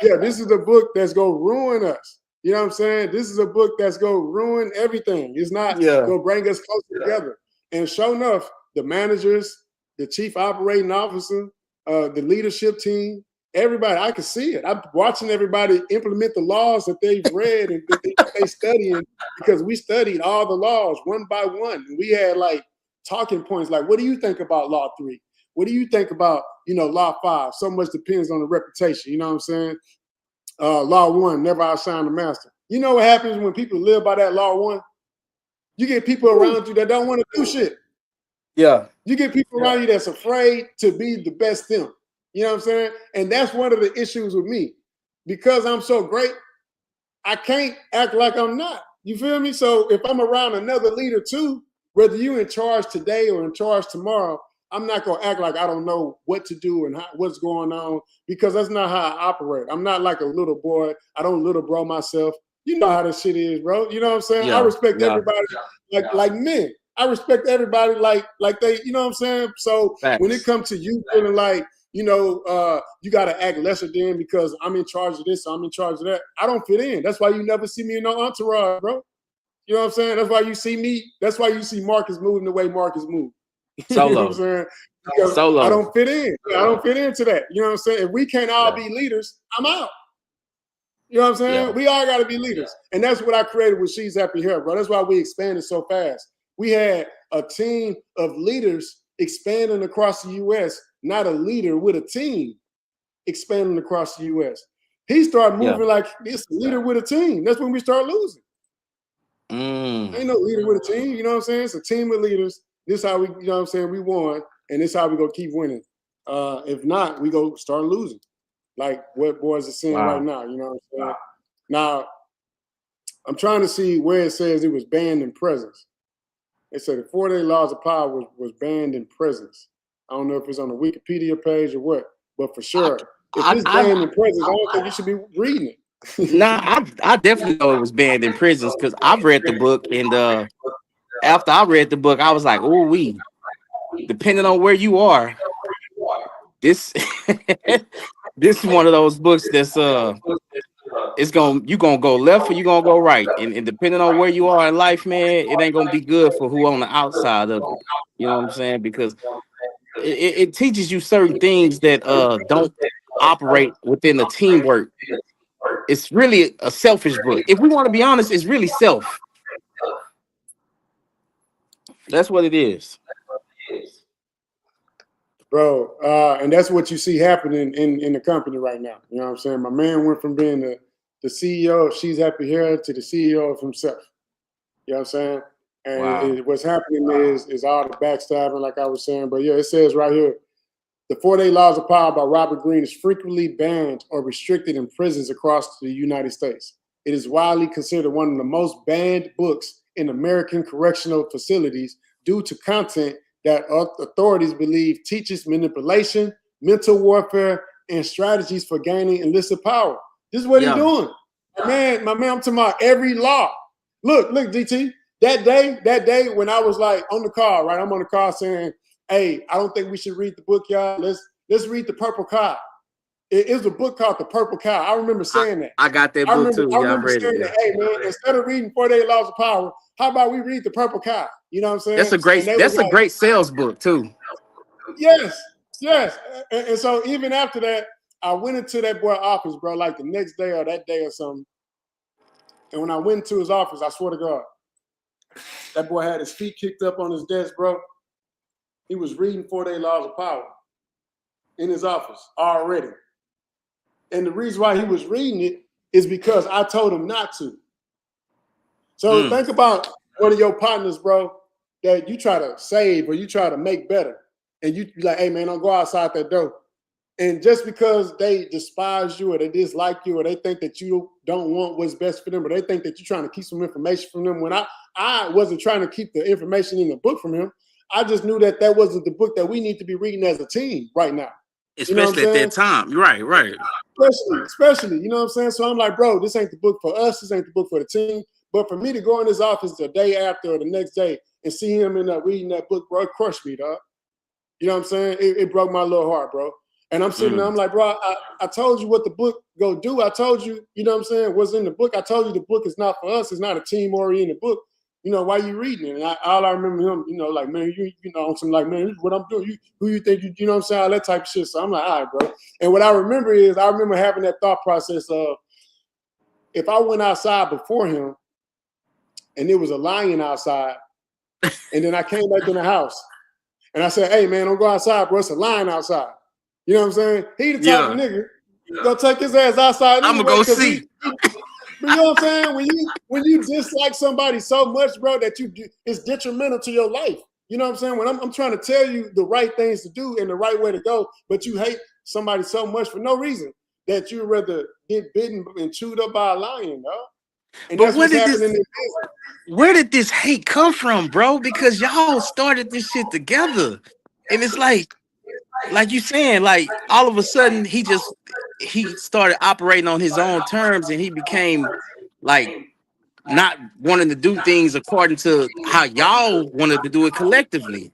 Yeah, this is a book that's going to ruin us. You know what I'm saying? This is a book that's going to ruin everything. It's not going to bring us closer together. And sure enough, the managers, the chief operating officer, the leadership team, everybody, I can see it. I'm watching everybody implement the laws that they've read and that they studying, because we studied all the laws one by one. And we had like talking points like, what do you think about Law 3? What do you think about, Law 5? So much depends on the reputation. You know what I'm saying? Law 1, never outshine the master. You know what happens when people live by that Law 1? You get people around you that don't want to do shit. Yeah. You get people around you that's afraid to be the best them. You know what I'm saying? And that's one of the issues with me. Because I'm so great, I can't act like I'm not. You feel me? So if I'm around another leader too, whether you in charge today or in charge tomorrow, I'm not going to act like I don't know what to do and what's going on, because that's not how I operate. I'm not like a little boy. I don't little bro myself. You know how this shit is, bro. You know what I'm saying? Yeah, I respect everybody like men. I respect everybody like they, you know what I'm saying? So when it comes to you feeling like, you got to act lesser than because I'm in charge of this, so I'm in charge of that, I don't fit in. That's why you never see me in no entourage, bro. You know what I'm saying? That's why you see me. That's why you see Marcus moving the way Marcus moves. Solo. You know what I'm saying? Because Solo. I don't fit in. I don't fit into that. You know what I'm saying? If we can't all be leaders, I'm out. You know what I'm saying? Yeah. We all got to be leaders. And that's what I created with She's Happy Here, bro. That's why we expanded so fast. We had a team of leaders expanding across the U.S., not a leader with a team expanding across the U.S. He started moving like this leader with a team. That's when we start losing. Ain't no leader with a team. You know what I'm saying? It's a team of leaders. This is how we, you know what I'm saying, we won, and this is how we gonna keep winning. If not, we go start losing, like what boys are seeing right now. You know what I'm saying? Now, I'm trying to see where it says it was banned in presence. It said the 48 Laws of Power was banned in presence. I don't know if it's on the Wikipedia page or what, but for sure, if it's banned in presence, I don't think you should be reading it. I definitely know it was banned in prisons, because I've read the book, and after I read the book, I was like, oh, depending on where you are, this this is one of those books that's you gonna go left or you gonna go right, and depending on where you are in life, man, it ain't gonna be good for who on the outside of it. You know what I'm saying? Because it teaches you certain things that don't operate within the teamwork. It's really a selfish book. If we want to be honest, it's really self. That's what it is. Bro, and that's what you see happening in the company right now. You know what I'm saying? My man went from being the CEO of She's Happy Here to the CEO of himself. You know what I'm saying? And what's happening is all the backstabbing, like I was saying. But yeah, it says right here, the 48 Laws of Power by Robert Greene is frequently banned or restricted in prisons across the United States. It is widely considered one of the most banned books in American correctional facilities due to content that authorities believe teaches manipulation, mental warfare, and strategies for gaining illicit power. This is what he's doing. My man, I'm talking about every law. Look, DT, that day when I was like on the car, right? I'm on the car saying, hey, I don't think we should read the book, y'all. Let's read The Purple Cow. It is a book called The Purple Cow. I remember saying that. I got that book too. I remember saying that, hey, man, instead of reading 48 Laws of Power, how about we read The Purple Cow? You know what I'm saying? That's a great sales book too. Yes. And so even after that, I went into that boy office, bro, like the next day or that day or something. And when I went into his office, I swear to God, that boy had his feet kicked up on his desk, bro. He was reading 48 Laws of Power in his office already. And the reason why he was reading it is because I told him not to. So think about one of your partners, bro, that you try to save or you try to make better. And you be like, hey, man, don't go outside that door. And just because they despise you or they dislike you or they think that you don't want what's best for them or they think that you're trying to keep some information from them, when I wasn't trying to keep the information in the book from him, I just knew that that wasn't the book that we need to be reading as a team right now. Especially at that time. Right. Especially, you know what I'm saying? So I'm like, bro, this ain't the book for us. This ain't the book for the team. But for me to go in his office the day after or the next day and see him in there reading that book, bro, it crushed me, dog. You know what I'm saying? It broke my little heart, bro. And I'm sitting there, I'm like, bro, I told you what the book go do. I told you, you know what I'm saying, what's in the book. I told you the book is not for us. It's not a team-oriented book. You know, why you reading it? And all I remember him, you know, like, man, you know, on some like, man, this is what I'm doing. Who you think you know what I'm saying? All that type of shit. So I'm like, all right, bro. And what I remember is I remember having that thought process of if I went outside before him and there was a lion outside, and then I came back in the house and I said, hey, man, don't go outside, bro. It's a lion outside. You know what I'm saying? He the type of nigga gonna take his ass outside. I'm gonna go see. You know what I'm saying? When you dislike somebody so much, bro, that it's detrimental to your life. You know what I'm saying? When I'm trying to tell you the right things to do and the right way to go, but you hate somebody so much for no reason that you'd rather get bitten and chewed up by a lion, dog. And but that's what's happening. Where did this hate come from, bro? Because y'all started this shit together. And it's like you saying, like all of a sudden he started operating on his own terms and he became like not wanting to do things according to how y'all wanted to do it collectively.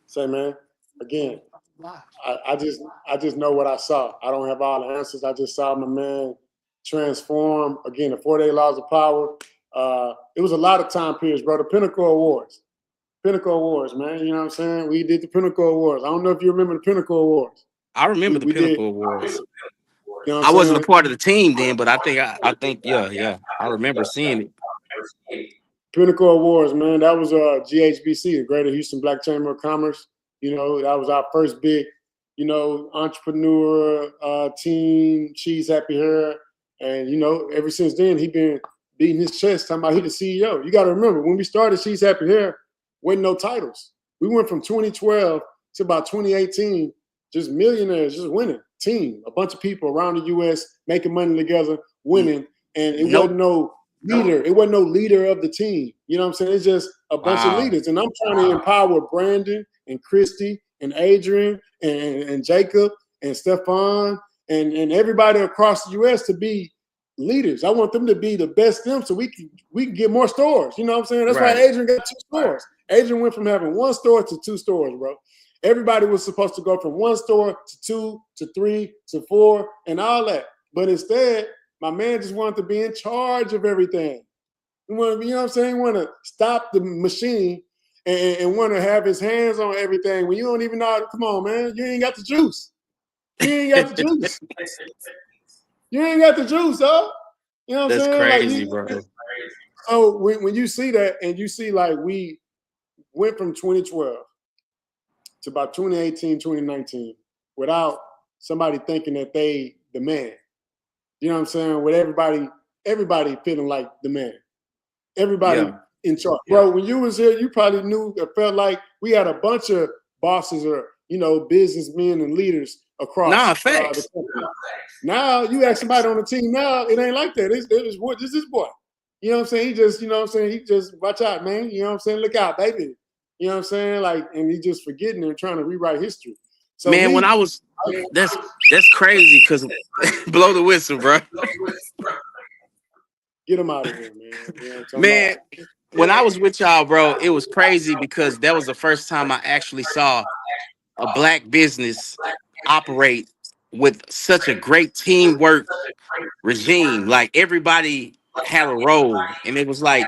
Say, man, again, I just know what I saw. I don't have all the answers. I just saw my man transform. Again, the 48 Laws of Power. It was a lot of time periods, bro. The Pinnacle Awards, man. You know what I'm saying? We did the Pinnacle Awards. I don't know if you remember the Pinnacle Awards. I remember the Pinnacle Awards. You know I wasn't a part of the team then, but I think yeah. I remember seeing it. Pinnacle Awards, man. That was GHBC, the Greater Houston Black Chamber of Commerce. You know, that was our first big, you know, entrepreneur team, Cheese Happy Hair. And, you know, ever since then, he been beating his chest, talking about he the CEO. You got to remember, when we started Cheese Happy Hair, wasn't no titles. We went from 2012 to about 2018, just millionaires, just winning. Team, a bunch of people around the U.S. making money together, winning. And it wasn't no leader. It wasn't no leader of the team. You know what I'm saying? It's just a bunch of leaders. And I'm trying to empower Brandon and Christy and Adrian and Jacob and Stefan and everybody across the U.S. to be leaders. I want them to be the best them so we can get more stores. You know what I'm saying? That's why Adrian got 2 stores. Adrian went from having 1 store to 2 stores, bro. Everybody was supposed to go from 1 store to 2 to 3 to 4 and all that. But instead, my man just wanted to be in charge of everything. He wanted, you know what I'm saying? He want to stop the machine and want to have his hands on everything when you don't even know how to, come on, man. You ain't got the juice. You ain't got the juice. You ain't got the juice, huh? You know what I'm saying? That's crazy, bro. So when you see that and you see like we went from 2012 to about 2018, 2019 without somebody thinking that they the man. You know what I'm saying? With everybody feeling like the man. Everybody in charge. Bro, when you was here, you probably knew it felt like we had a bunch of bosses or, you know, businessmen and leaders across the country. Now you ask somebody on the team now, it ain't like that. It's this boy. You know what I'm saying? He just, you know what I'm saying? He just, watch out, man. You know what I'm saying? Look out, baby. You know what I'm saying? Like, and he just forgetting and trying to rewrite history. So man, when I was, that's crazy because blow the whistle, bro. Get him out of here, man. You know man, when I was with y'all, bro, it was crazy because that was the first time I actually saw a black business operate with such a great teamwork regime. Like everybody had a role, and it was like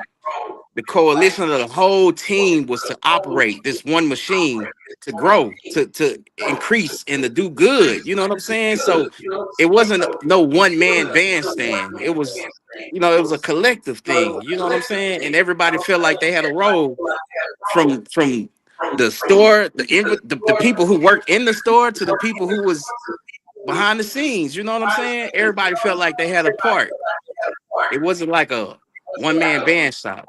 the coalition of the whole team was to operate this one machine to grow, to increase, and to do good. You know what I'm saying? So it wasn't no one man bandstand. It was, you know, it was a collective thing. You know what I'm saying? And everybody felt like they had a role from the store, the people who worked in the store to the people who was behind the scenes. You know what I'm saying? Everybody felt like they had a part. It wasn't like a one-man band shop.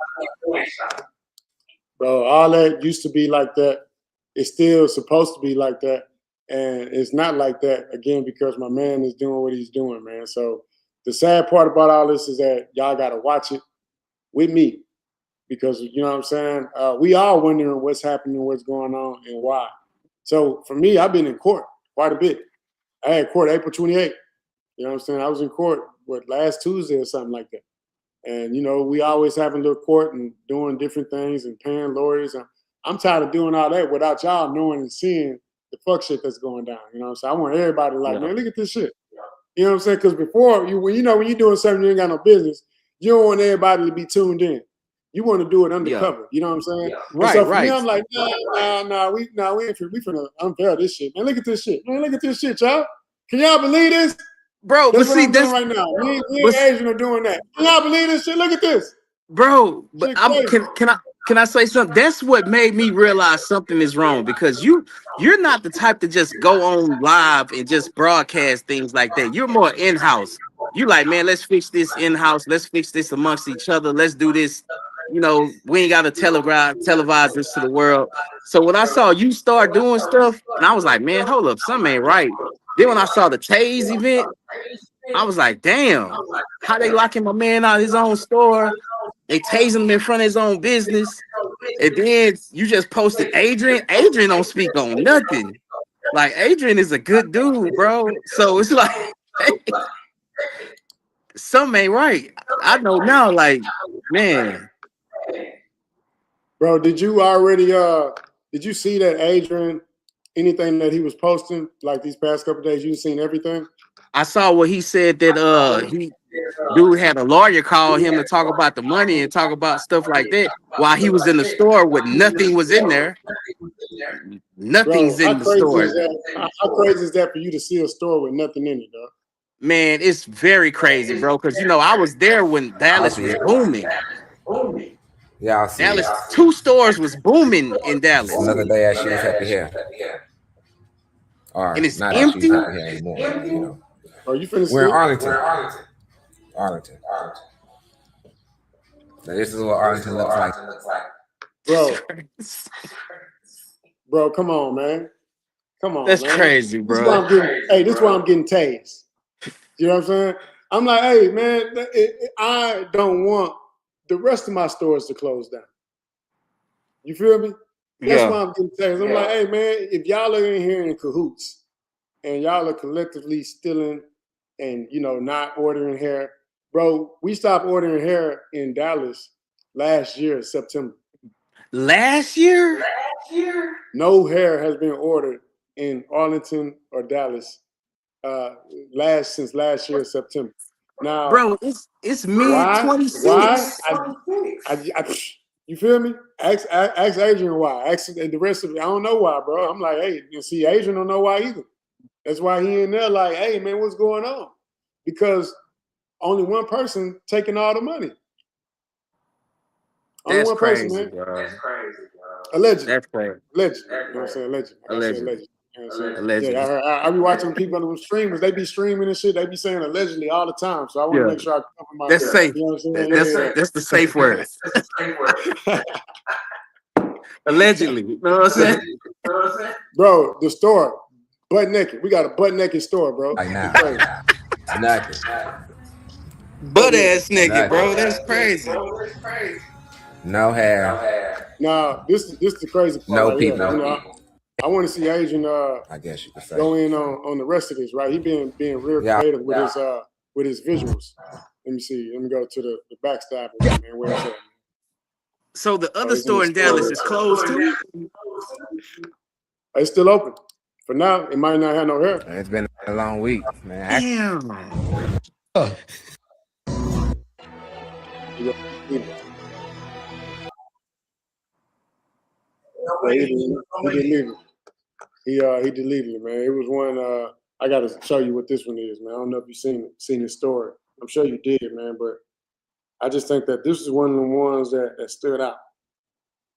Bro, all that used to be like that. It's still supposed to be like that. And it's not like that, again, because my man is doing what he's doing, man. So the sad part about all this is that y'all got to watch it with me because, you know what I'm saying? We are wondering what's happening, what's going on, and why. So for me, I've been in court quite a bit. I had court April 28th. You know what I'm saying? I was in court, last Tuesday or something like that. And, you know, we always having a little court and doing different things and paying lawyers. I'm tired of doing all that without y'all knowing and seeing the fuck shit that's going down. You know what I'm saying? I want everybody to man, look at this shit. You know what I'm saying? Because before, when you're doing something you ain't got no business, you don't want everybody to be tuned in. You want to do it undercover. You know what I'm saying? Right, so for me, I'm like, we finna unveil this shit. Man, look at this shit. Man, look at this shit, y'all. Can y'all believe this? Bro, That's but what see, I'm doing right now. Me and Adrian are doing that. Can y'all believe this shit? Look at this. Bro, but can I say something? That's what made me realize something is wrong because you're not the type to just go on live and just broadcast things like that. You're more in-house. You like, man, let's fix this in-house. Let's fix this amongst each other. Let's do this. You know, we ain't got to televise this to the world. So when I saw you start doing stuff, and I was like, man, hold up, something ain't right. Then when I saw the TASED event, I was like, damn, how they locking my man out of his own store? They tasing him in front of his own business. And then you just posted Adrian. Adrian don't speak on nothing. Like, Adrian is a good dude, bro. So it's like, something ain't right. I know now, like, man. Bro, did you already did you see that Adrian, anything that he was posting like these past couple of days, you seen everything? I saw what he said that dude had a lawyer call him to talk about the money and talk about stuff like that while he was in the store with nothing was in there. Nothing's Bro, in the store. How crazy is that for you to see a store with nothing in it, dog? Man, it's very crazy, bro. Because I was there when Dallas was booming. Yeah, I'll see Dallas, it. 2 stores was booming in Dallas, Another day as she was happy here. Or and it's not as she's empty. happy here anymore. You know. Are you finna We're in sleep? Arlington. Arlington. Now, this is what Arlington looks like. Bro, come on, man. Come on, That's man. crazy, This is bro. why I'm getting. Hey, this is why I'm getting tased. You know what I'm saying? I'm like, hey, man, I don't want the rest of my stores to close down. You feel me? That's why I'm getting tased. I'm like, hey, man, if y'all are in here in cahoots and y'all are collectively stealing and, not ordering hair, bro, we stopped ordering hair in Dallas last year, September. Last year? No hair has been ordered in Arlington or Dallas since last year, September. Now, Bro, it's mid 26. You feel me? Ask Adrian why. Ask the rest of it. I don't know why, bro. I'm like, hey, you see, Adrian don't know why either. That's why he in there like, hey, man, what's going on? Because only one person taking all the money. Only That's one crazy, person, man. bro. Allegedly. That's crazy. Allegedly. You know what I'm saying? Allegedly. Allegedly. You know what I'm saying? Allegedly. Yeah, I be watching people on the streamers. They be streaming and shit. They be saying allegedly all the time. So I want to make sure I cover my. That's safe. You know what I'm saying? That's the safe word. Allegedly. You know what I'm saying? Bro, the store, butt naked. We got a butt naked store, bro. Like now. Nothing. Butt ass nigga, bro. That's crazy. No hair. Now, this is the crazy part. No right people. Here. I want to see Adrian I guess you could say. go in on the rest of this, right? He being real creative with his visuals. Let me see. Let me go to the backstab, man. Where is that? So the other store in Dallas is closed too? It's still open. For now, it might not have no hair. It's been a long week, man. Damn. He deleted it. He deleted it, man. It was one. I got to show you what this one is, man. I don't know if you've seen the story. I'm sure you did, man. But I just think that this is one of the ones that stood out.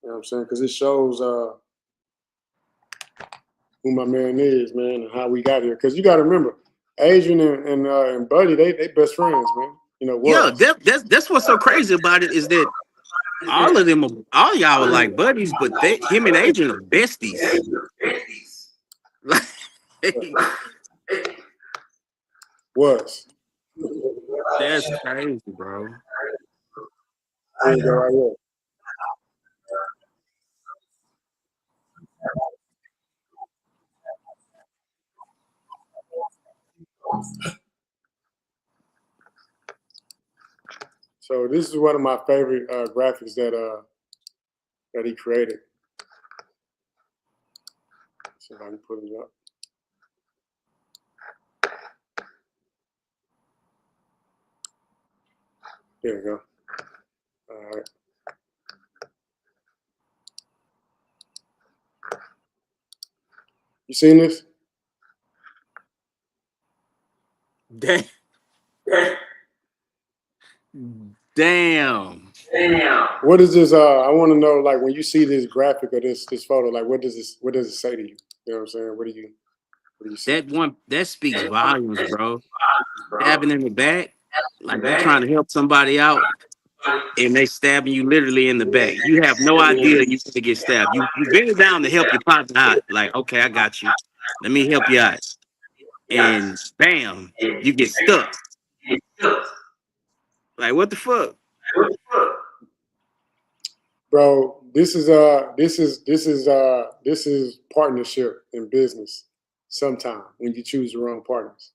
You know what I'm saying? Because it shows who my man is, man, and how we got here. Because you got to remember, Adrian and Buddy, they best friends, man. You know, Yeah, was. that's what's so crazy about it is that all of them, all y'all are like buddies, but him and Adrian are besties. Like, Was. that's crazy, bro. There you go, right here. So this is one of my favorite graphics that he created. Let's see if I can put it up. There you go. All right. You seen this? Damn. Damn. What is this? I want to know, like, when you see this graphic or this photo, like, what does it say to you? You know what I'm saying? What do you see? That speaks volumes, bro. Stabbing in the back, like you trying to help somebody out, and they stabbing you literally in the back. You have no idea you're gonna get stabbed. You bend it down to help your partner out. Like, okay, I got you. Let me help you out. And bam, you get stuck. Like, what the fuck? Bro, this is partnership in business sometimes when you choose the wrong partners.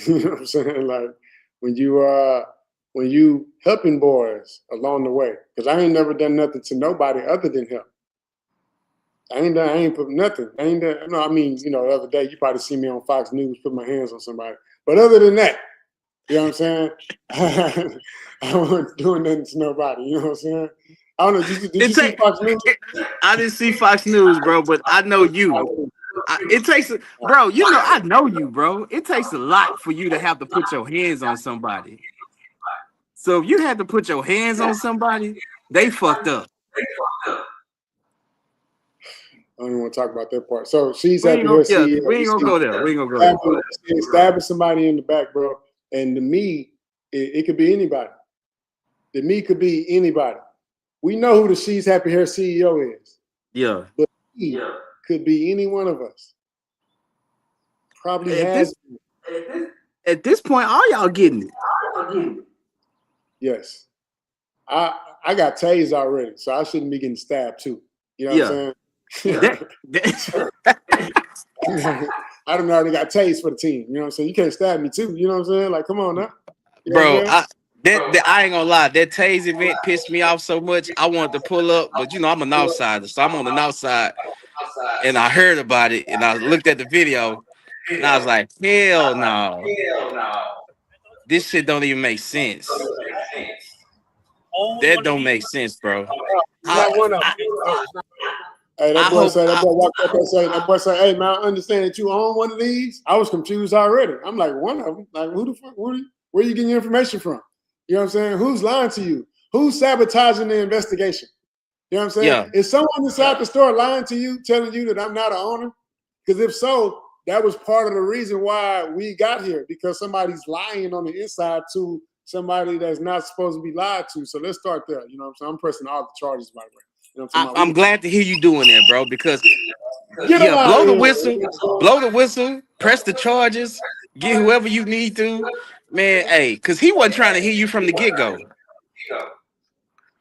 You know what I'm saying? Like when you helping boys along the way, because I ain't never done nothing to nobody other than help. I ain't put nothing. I ain't done, no, I mean, you know, the other day you probably see me on Fox News put my hands on somebody. But other than that, you know what I'm saying? I wasn't doing nothing to nobody, you know what I'm saying? I don't know, did you see Fox News? I didn't see Fox News, bro, but I know you. It takes, bro, you know, I know you, bro. It takes a lot for you to have to put your hands on somebody. So if you had to put your hands on somebody, they fucked up. I don't even want to talk about that part. So she's We happy ain't here. gonna go there. We ain't gonna go there. Stabbing somebody in the back, bro. And to me, it could be anybody. To me, could be anybody. We know who the She's Happy Hair CEO is. Yeah. But he could be any one of us. Probably has. At this point, all y'all getting it. Yes. I got tased already, so I shouldn't be getting stabbed too. You know what I'm saying? I done already got tased for the team. You know what I'm saying? You can't stab me too. You know what I'm saying? Like, come on now. You know bro, I ain't gonna lie. That Tase event pissed me off so much. I wanted to pull up, but you know I'm a north sider, so I'm on the north side. And I heard about it, and I looked at the video, and I was like, hell no. This shit don't even make sense. That don't make sense, bro. Hey, that boy walked up and say, hey, man, I understand that you own one of these. I was confused already. I'm like, one of them? Like, who the fuck? Where are you getting your information from? You know what I'm saying? Who's lying to you? Who's sabotaging the investigation? You know what I'm saying? Yeah. Is someone inside the store lying to you, telling you that I'm not an owner? Because if so, that was part of the reason why we got here, because somebody's lying on the inside to somebody that's not supposed to be lied to. So let's start there. You know what I'm saying? I'm pressing all the charges, by the way. You know what I'm glad to hear you doing that, bro, because blow the whistle, press the charges, get whoever you need to. Man, hey, because he wasn't trying to hear you from the get-go.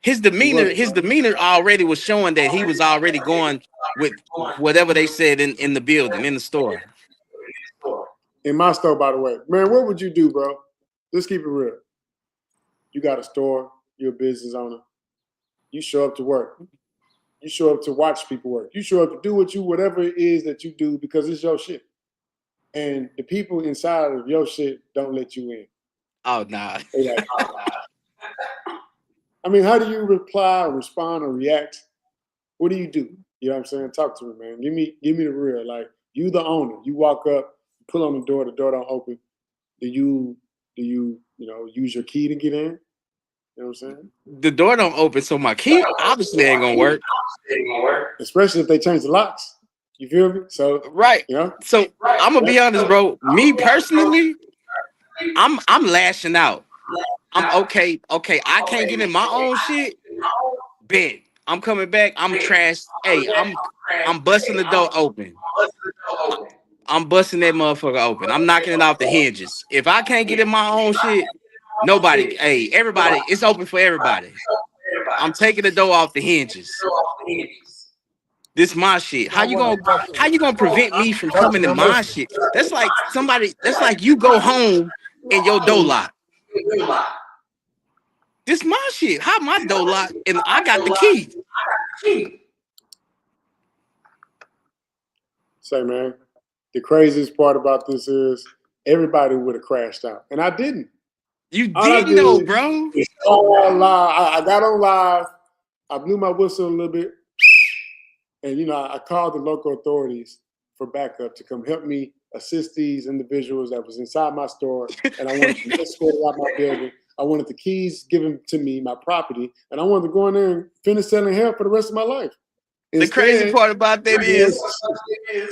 His demeanor already was showing that he was already going with whatever they said in the building, in the store. In my store, by the way. Man, what would you do, bro? Let's keep it real. You got a store, you're a business owner. You show up to work. You show up to watch people work. You show up to do whatever it is that you do because it's your shit. And the people inside of your shit don't let you in. Oh, nah. Like, I mean, how do you reply or respond or react? What do? You know what I'm saying? Talk to me, man. Give me the real. Like, you the owner. You walk up, pull on the door don't open. Do you use your key to get in? You know what I'm saying? The door don't open, so my key obviously ain't gonna work. Especially if they change the locks. You feel me? So Right. you know, So I'm gonna be honest, bro. Me personally, I'm lashing out. I'm okay. Okay, I can't get in my own shit. Bet I'm coming back. I'm trash. Hey, I'm busting the door open. I'm busting that motherfucker open. I'm knocking it off the hinges. If I can't get in my own shit, nobody. Hey, everybody, it's open for everybody. I'm taking the door off the hinges. This my shit. How you gonna prevent me from coming to my shit? That's like somebody. That's like you go home and your door locked. This my shit. How my door locked and I got the key. say, man, the craziest part about this is everybody would have crashed out, and I didn't. You All I didn't did know, is bro. all live. I got on live. I blew my whistle a little bit, and I called the local authorities for backup to come help me assist these individuals that was inside my store, and I wanted to escort out my building. I wanted the keys given to me, my property, and I wanted to go in there and finish selling hair for the rest of my life. The crazy Instead, part about that is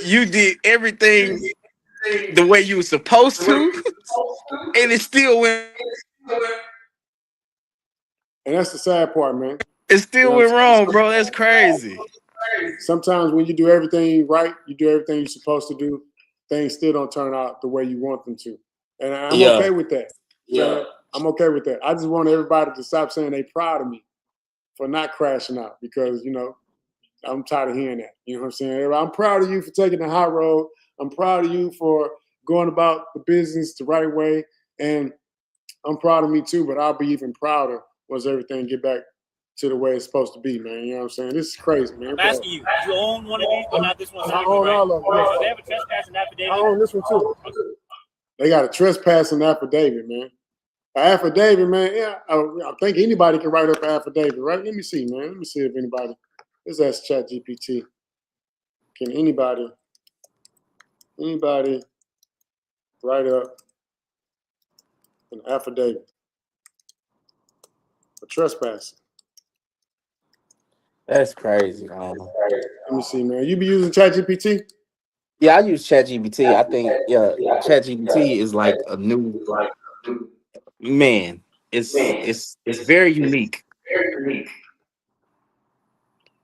you did everything the way you were supposed to, and it still went. and that's the sad part, man. It still went wrong, bro. That's crazy. Sometimes when you do everything right, you do everything you're supposed to do, things still don't turn out the way you want them to. And I'm okay with that. Yeah. I'm okay with that. I just want everybody to stop saying they proud of me for not crashing out because, I'm tired of hearing that. You know what I'm saying? I'm proud of you for taking the high road. I'm proud of you for going about the business the right way. And I'm proud of me too, but I'll be even prouder once everything get back to the way it's supposed to be, man. You know what I'm saying? This is crazy, man. I'm asking you, you own one of these, but not this one. I own all of them. So they have a trespassing affidavit. I own this one too. They got a trespassing affidavit, man. An affidavit, man. Yeah, I think anybody can write up an affidavit, right? Let me see, man. Let me see if anybody. Let's ask ChatGPT. Can anybody write up an affidavit for trespassing? That's crazy, man. Let me see, man. You be using ChatGPT? Yeah, I use ChatGPT. I think ChatGPT is like a new man. It's very unique.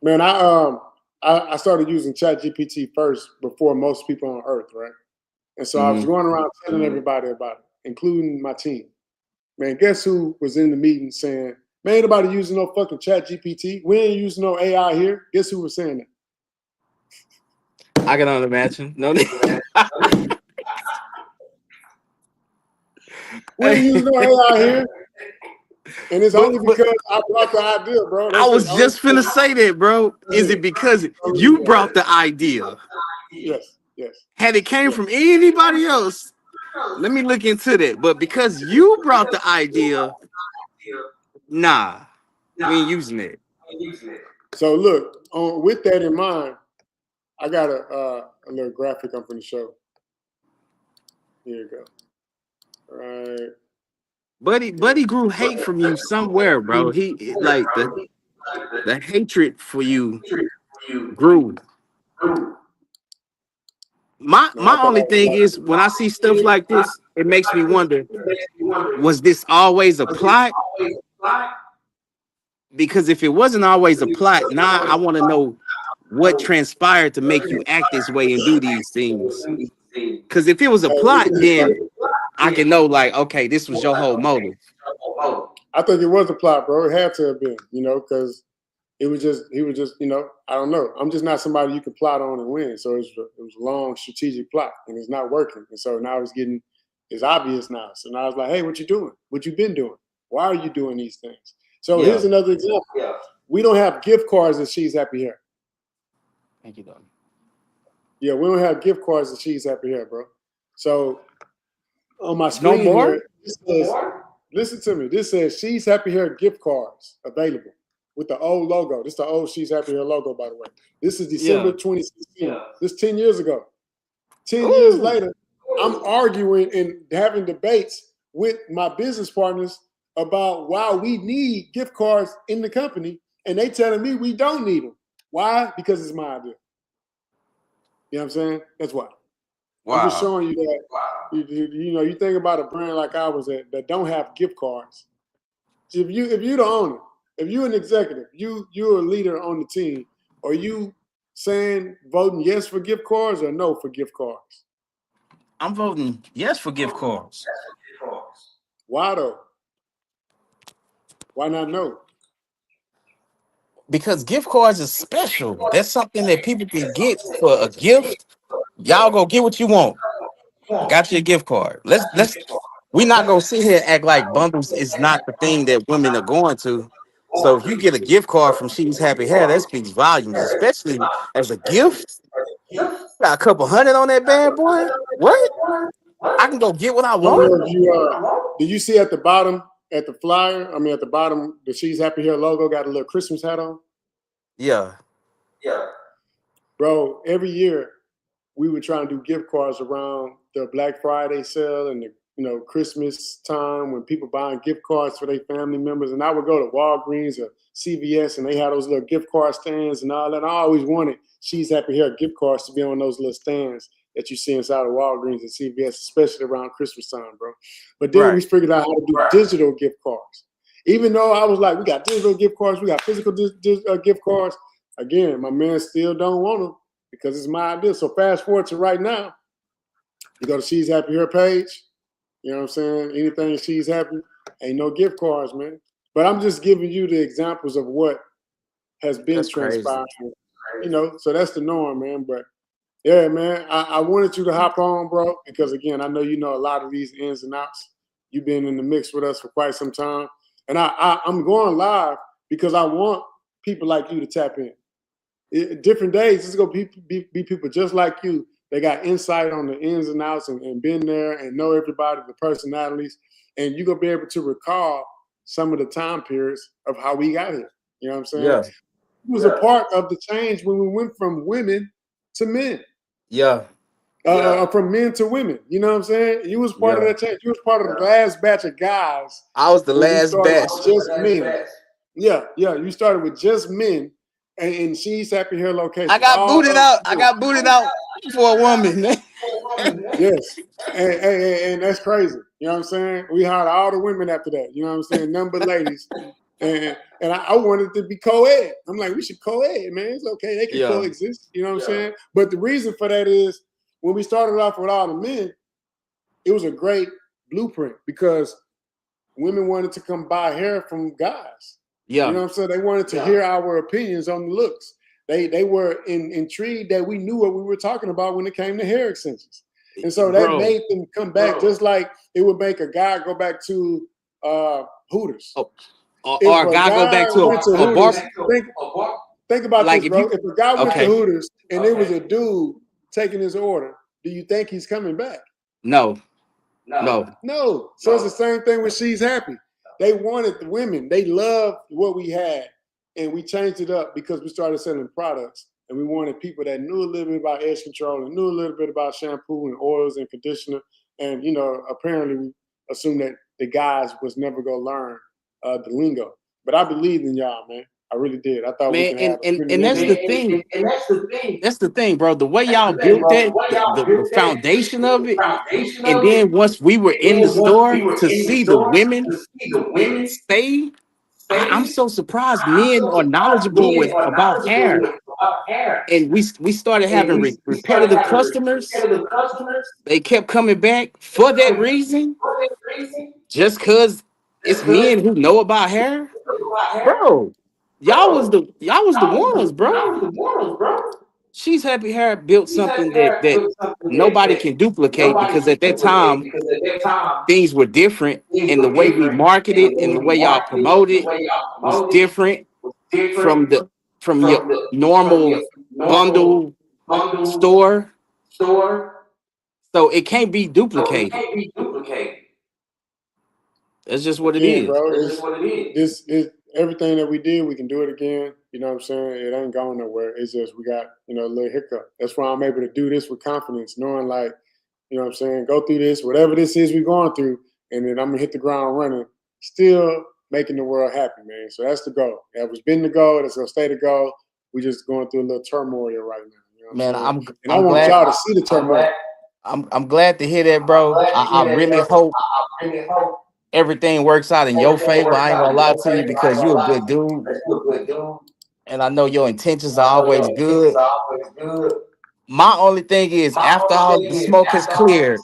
Man, I started using ChatGPT first before most people on Earth, right? And so I was going around telling everybody about it, including my team. Man, guess who was in the meeting saying, man, ain't nobody using no fucking ChatGPT. We ain't using no AI here. Guess who was saying that? I can only imagine. No, We ain't using no AI here. And it's only because I brought the idea, bro. I was just finna say that, bro. Is it because you brought the idea? Yes. Had it came from anybody else, let me look into that. But because you brought the idea, nah, we ain't using it. So look, with that in mind, I got a little graphic I'm going to show. Here you go. All right. Buddy grew hate from you somewhere, bro. He like the hatred for you grew. My only thing is when I see stuff like this, it makes me wonder, was this always a plot? Because if it wasn't always a plot, now I want to know what transpired to make you act this way and do these things. Because if it was a plot, then I can know, like, okay, this was your whole motive. I think it was a plot, bro. It had to have been, because he was just, I don't know. I'm just not somebody you can plot on and win. So it was a long strategic plot and it's not working. And so now it's obvious now. So now it's like, hey, what you doing? What you been doing? Why are you doing these things? So here's another example. We don't have gift cards at She's Happy Hair. Thank you, Doug. Yeah, we don't have gift cards at She's Happy Hair, bro. So on my screen here, this says, listen to me. This says She's Happy Hair gift cards available with the old logo. This is the old She's Happy Hair logo, by the way. This is December 2016. This is 10 years ago. 10 years later, I'm arguing and having debates with my business partners about why we need gift cards in the company, and they telling me we don't need them. Why? Because it's my idea. You know what I'm saying? That's why. Wow. I'm just showing you that. You know, you think about a brand like ours that don't have gift cards. If you the owner, if you're an executive, you're a leader on the team, are you saying voting yes for gift cards or no for gift cards? I'm voting yes for gift cards. Why though? Why not no? Because gift cards is special. That's something that people can get for a gift. Y'all go get what you want. Got you a gift card. Let's we not gonna sit here and act like bundles is not the thing that women are going to. So if you get a gift card from She's Happy Hair, that speaks volumes, especially as a gift. Got a couple hundred on that bad boy. What? I can go get what I I don't want. know if you did you see at the bottom at the flyer? I mean, at the bottom, the She's Happy Hair logo got a little Christmas hat on. Yeah. Bro, every year we would try and do gift cards around the Black Friday sale and the Christmas time when people buying gift cards for their family members. And I would go to Walgreens or CVS and they had those little gift card stands and all that. I always wanted She's Happy Hair gift cards to be on those little stands that you see inside of Walgreens and CVS, especially around Christmas time, bro. But then we figured out how to do digital gift cards. Even though I was like, we got digital gift cards, we got physical gift cards. Again, my man still don't want them because it's my idea. So fast forward to right now, you go to She's Happy Hair page. You know what I'm saying? Anything She's Happy, ain't no gift cards, man. But I'm just giving you the examples of what has been transpiring. You know, so that's the norm, man. But yeah, man, I wanted you to hop on, bro, because again, I know you know a lot of these ins and outs. You've been in the mix with us for quite some time. And I'm going live because I want people like you to tap in. Different days, it's going to be people just like you. They got insight on the ins and outs and been there and know everybody, the personalities. And you're going to be able to recall some of the time periods of how we got here. You know what I'm saying? Yeah. It was a part of the change when we went from women to men. Yeah. From men to women. You know what I'm saying? You was part of that change. You was part of the last batch of guys. I was the last batch. Just men. Yeah. You started with just men. And She's Happy Hair location. I got booted out. I got booted out for a woman. Yes. And that's crazy. You know what I'm saying? We hired all the women after that. You know what I'm saying? None but ladies. And I wanted to be co-ed. I'm like, we should co-ed, man. It's okay. They can coexist. You know what I'm saying? But the reason for that is when we started off with all the men, it was a great blueprint because women wanted to come buy hair from guys. Yeah. You know what I'm saying? They wanted to hear our opinions on the looks. They were intrigued that we knew what we were talking about when it came to hair extensions. And so that made them come back just like it would make a guy go back to Hooters. Oh. Or a guy go back to a bar. Think about like this, bro. If a guy went to Hooters and it was a dude taking his order, do you think he's coming back? No. So it's the same thing with She's Happy. They wanted the women. They loved what we had. And we changed it up because we started selling products. And we wanted people that knew a little bit about edge control and knew a little bit about shampoo and oils and conditioner. And, apparently we assumed that the guys was never going to learn the lingo. But I believed in y'all, man. I really did. I thought we could have and that's the thing. That's the thing, bro. The way y'all built that, the foundation of it, and then once we were in the store to see the women stay, I'm so surprised men are knowledgeable about hair. And we started having repetitive customers. They kept coming back for that reason, just because it's men who know about hair, bro. Y'all was the ones, bro. She's Happy Hair built something that nobody can duplicate because at that time things were different, and the way we marketed and the way y'all promoted was different from your normal bundle store. So it can't be duplicated. That's just what it is. Bro. This is everything that we did, we can do it again. You know what I'm saying? It ain't going nowhere. It's just we got, a little hiccup. That's why I'm able to do this with confidence, knowing like, you know what I'm saying, go through this, whatever this is we're going through, and then I'm gonna hit the ground running, still making the world happy, man. So that's the goal. That was been the goal, that's gonna stay the goal. We just going through a little turmoil right now. You know You know what I'm Man, saying? I'm And I I'm want glad y'all to see the turmoil. I'm glad to hear that, bro. I really hope everything works out in your favor. I ain't gonna lie to you because you're a good dude, and I know your intentions are always good. My only thing is, after all the smoke is cleared,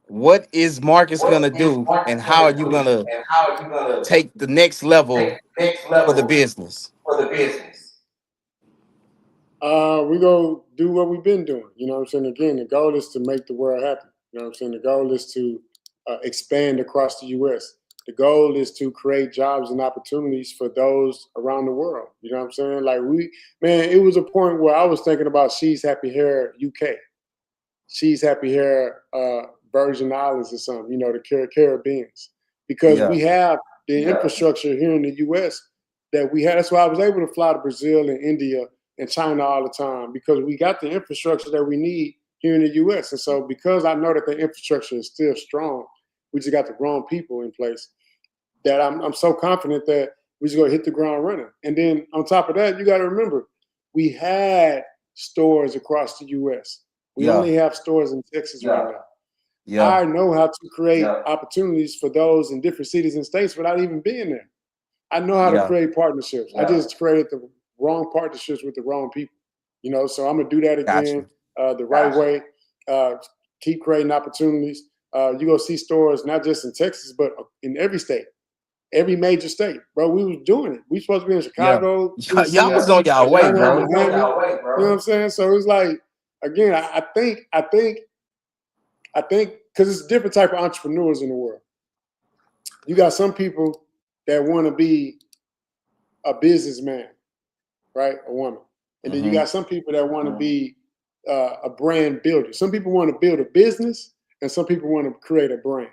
what is Marcus gonna do, and how are you gonna take the next level for the business? We go do what we've been doing. You know what I'm saying? Again, the goal is to make the world happy. You know what I'm saying? The goal is to expand across the U.S. The goal is to create jobs and opportunities for those around the world. You know what I'm saying? Like it was a point where I was thinking about She's Happy Hair UK, She's Happy Hair Virgin Islands or something. You know, the Caribbeans, because Yeah, we have the infrastructure here in the U.S. that we had. That's why I was able to fly to Brazil and India and China all the time, because we got the infrastructure that we need here in the U.S. And so because I know that the infrastructure is still strong, we just got the wrong people in place, that I'm so confident that we're just going to hit the ground running. And then on top of that, you got to remember, we had stores across the U.S. We yeah, only have stores in Texas right now. yeah, I know how to create opportunities for those in different cities and states without even being there. I know how to yeah. create partnerships. I just created the wrong partnerships with the wrong people. You know, so I'm gonna do that Gotcha. again the right way. Keep creating opportunities. You go see stores not just in Texas, but in every state, every major state, bro. We was doing it. We supposed to be in Yeah, Chicago, DC, y'all was on y'all way, Atlanta, bro. Miami. You know what I'm saying? So it's like, again, I think because it's a different type of entrepreneurs in the world. You got some people that want to be a businessman, right? A woman. And then you got some people that want to be a brand builder. Some people want to build a business, and some people want to create a brand.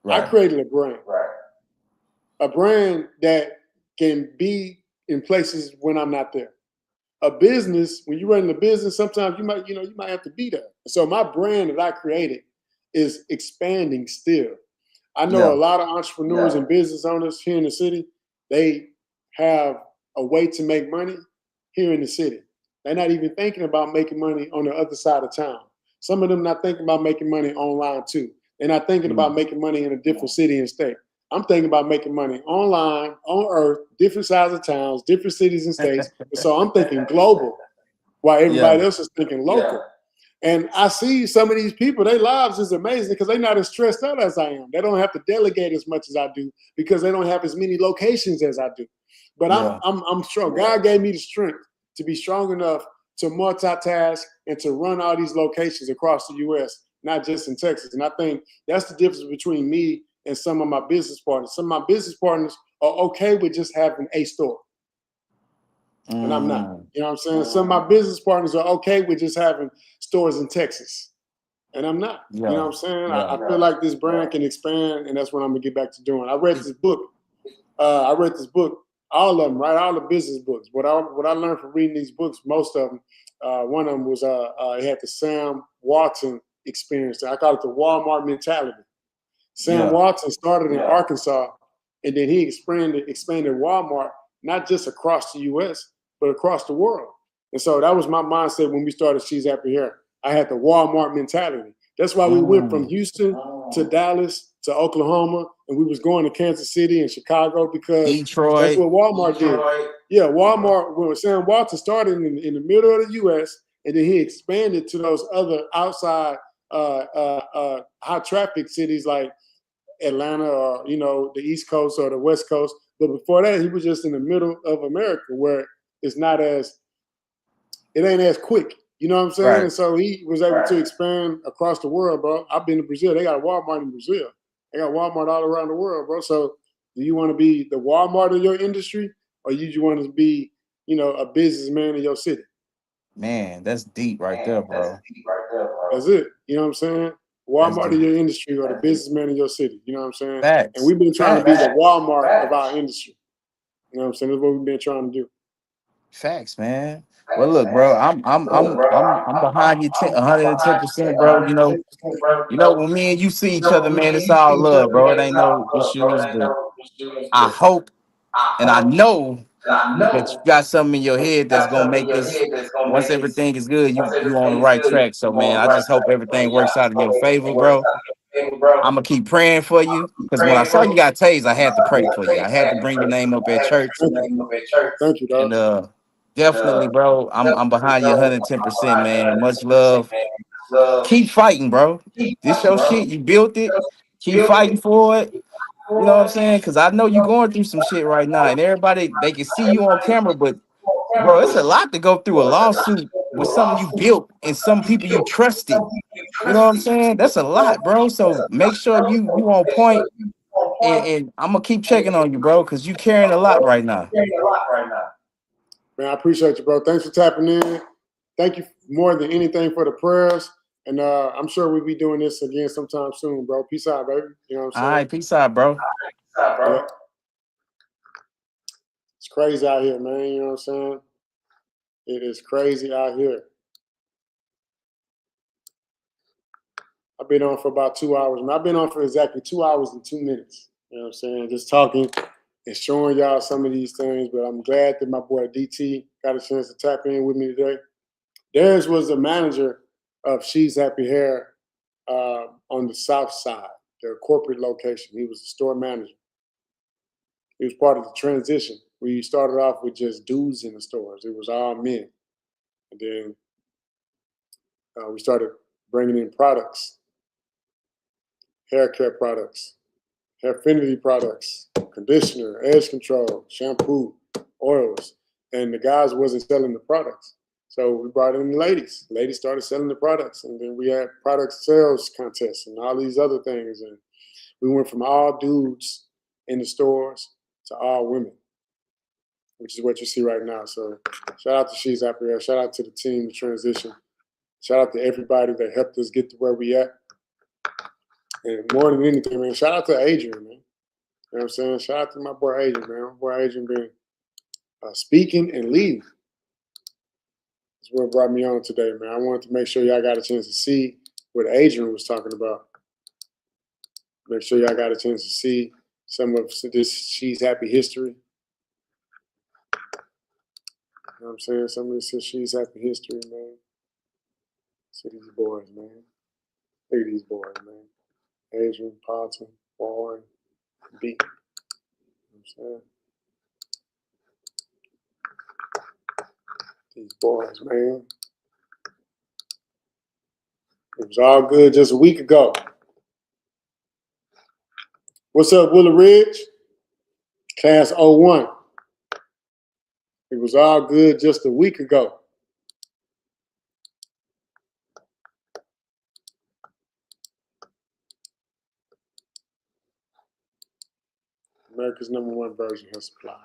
I Right. created a brand. A brand that can be in places when I'm not there. A business, when you're running a business, sometimes you might have to be there. So my brand that I created is expanding still. I know Yeah. a lot of entrepreneurs and business owners here in the city, they have a way to make money here in the city. They're not even thinking about making money on the other side of town. Some of them not thinking about making money online too. They're not thinking about making money in a different city and state. I'm thinking about making money online, on earth, different sides of towns, different cities and states. And so I'm thinking global while everybody else is thinking local. And I see some of these people, their lives is amazing because they're not as stressed out as I am. They don't have to delegate as much as I do because they don't have as many locations as I do. But I'm strong. God gave me the strength to be strong enough to multitask and to run all these locations across the U.S., not just in Texas. And I think that's the difference between me and some of my business partners. Some of my business partners are okay with just having a store, and I'm not. You know what I'm saying? Some of my business partners are okay with just having stores in Texas, and I'm not. You know what I'm saying? I feel like this brand can expand, and that's what I'm gonna get back to doing. I read this book. All of them, right? All the business books. What I learned from reading these books, most of them, one of them was it had the Sam Walton experience. I call it the Walmart mentality. Sam Walton started in Arkansas, and then he expanded Walmart not just across the U.S. but across the world. And so that was my mindset when we started She's Happy Hair. I had the Walmart mentality. That's why we went from Houston to Dallas to Oklahoma, and we was going to Kansas City and Chicago because that's Detroit. what Walmart did. Yeah, Walmart, when Sam Walton started in the middle of the U.S., and then he expanded to those other outside high traffic cities like Atlanta or, the East Coast or the West Coast. But before that, he was just in the middle of America where it ain't as quick. You know what I'm saying? Right. And so he was able to expand across the world, bro. I've been to Brazil. They got a Walmart in Brazil. They got Walmart all around the world, bro. So do you want to be the Walmart of your industry, or you just want to be, a businessman in your city? Man, that's deep right there, bro. That's it. You know what I'm saying? That's Walmart of deep. your industry or the businessman in your city. You know what I'm saying? Facts. And we've been trying to be the Walmart of our industry. You know what I'm saying? That's what we've been trying to do. Facts, man. Well, look, bro, I'm behind you 110%, bro. When me and you see each other, man, it's all love, bro. It ain't no issues, but I hope and I know that you got something in your head that's gonna make this. Once everything is good, you on the right track. So man, I just hope everything works out in your favor, bro. I'm gonna keep praying for you because when I saw you got tased, I had to pray for you. I had to bring your name up at church, Thank you, and dog. definitely, bro. I'm behind you 110%, man. Much love. Keep fighting, bro. This your shit. You built it. Keep fighting for it. You know what I'm saying? Because I know you going through some shit right now, and everybody they can see you on camera, but bro, it's a lot to go through a lawsuit with something you built and some people you trusted. You know what I'm saying? That's a lot, bro. So make sure you on point, and I'm gonna keep checking on you, bro, because you carrying a lot right now. Man, I appreciate you, bro. Thanks for tapping in. Thank you more than anything for the prayers. And I'm sure we'll be doing this again sometime soon, bro. Peace out, baby. You know what I'm All saying? right, peace out, bro. Yeah. It's crazy out here, man. You know what I'm saying? It is crazy out here. I've been on for about 2 hours, and I've been on for exactly 2 hours and 2 minutes. You know what I'm saying? Just talking and showing y'all some of these things. But I'm glad that my boy DT got a chance to tap in with me today. Darius was the manager of She's Happy Hair on the South Side, their corporate location. He was the store manager. He was part of the transition. We started off with just dudes in the stores. It was all men. And then we started bringing in products, hair care products, Hairfinity products, conditioner, edge control, shampoo, oils. And the guys wasn't selling the products. So we brought in the ladies. The ladies started selling the products. And then we had product sales contests and all these other things. And we went from all dudes in the stores to all women, which is what you see right now. So shout out to She's Happy Hair. Shout out to the team, the transition. Shout out to everybody that helped us get to where we at. And more than anything, man, shout out to Adrian, man. You know what I'm saying? Shout out to my boy Adrian, man. My boy Adrian been speaking and leading. That's what brought me on today, man. I wanted to make sure y'all got a chance to see what Adrian was talking about. Make sure y'all got a chance to see some of this She's Happy history. You know what I'm saying? Some of this She's Happy history, man. See these boys, man. Look at these boys, man. Adrian, Parton, Warren, B. You know what I'm saying? These boys, man. It was all good just a week ago. What's up, Willow Ridge? Class 01. It was all good just a week ago. America's #1 version has supply.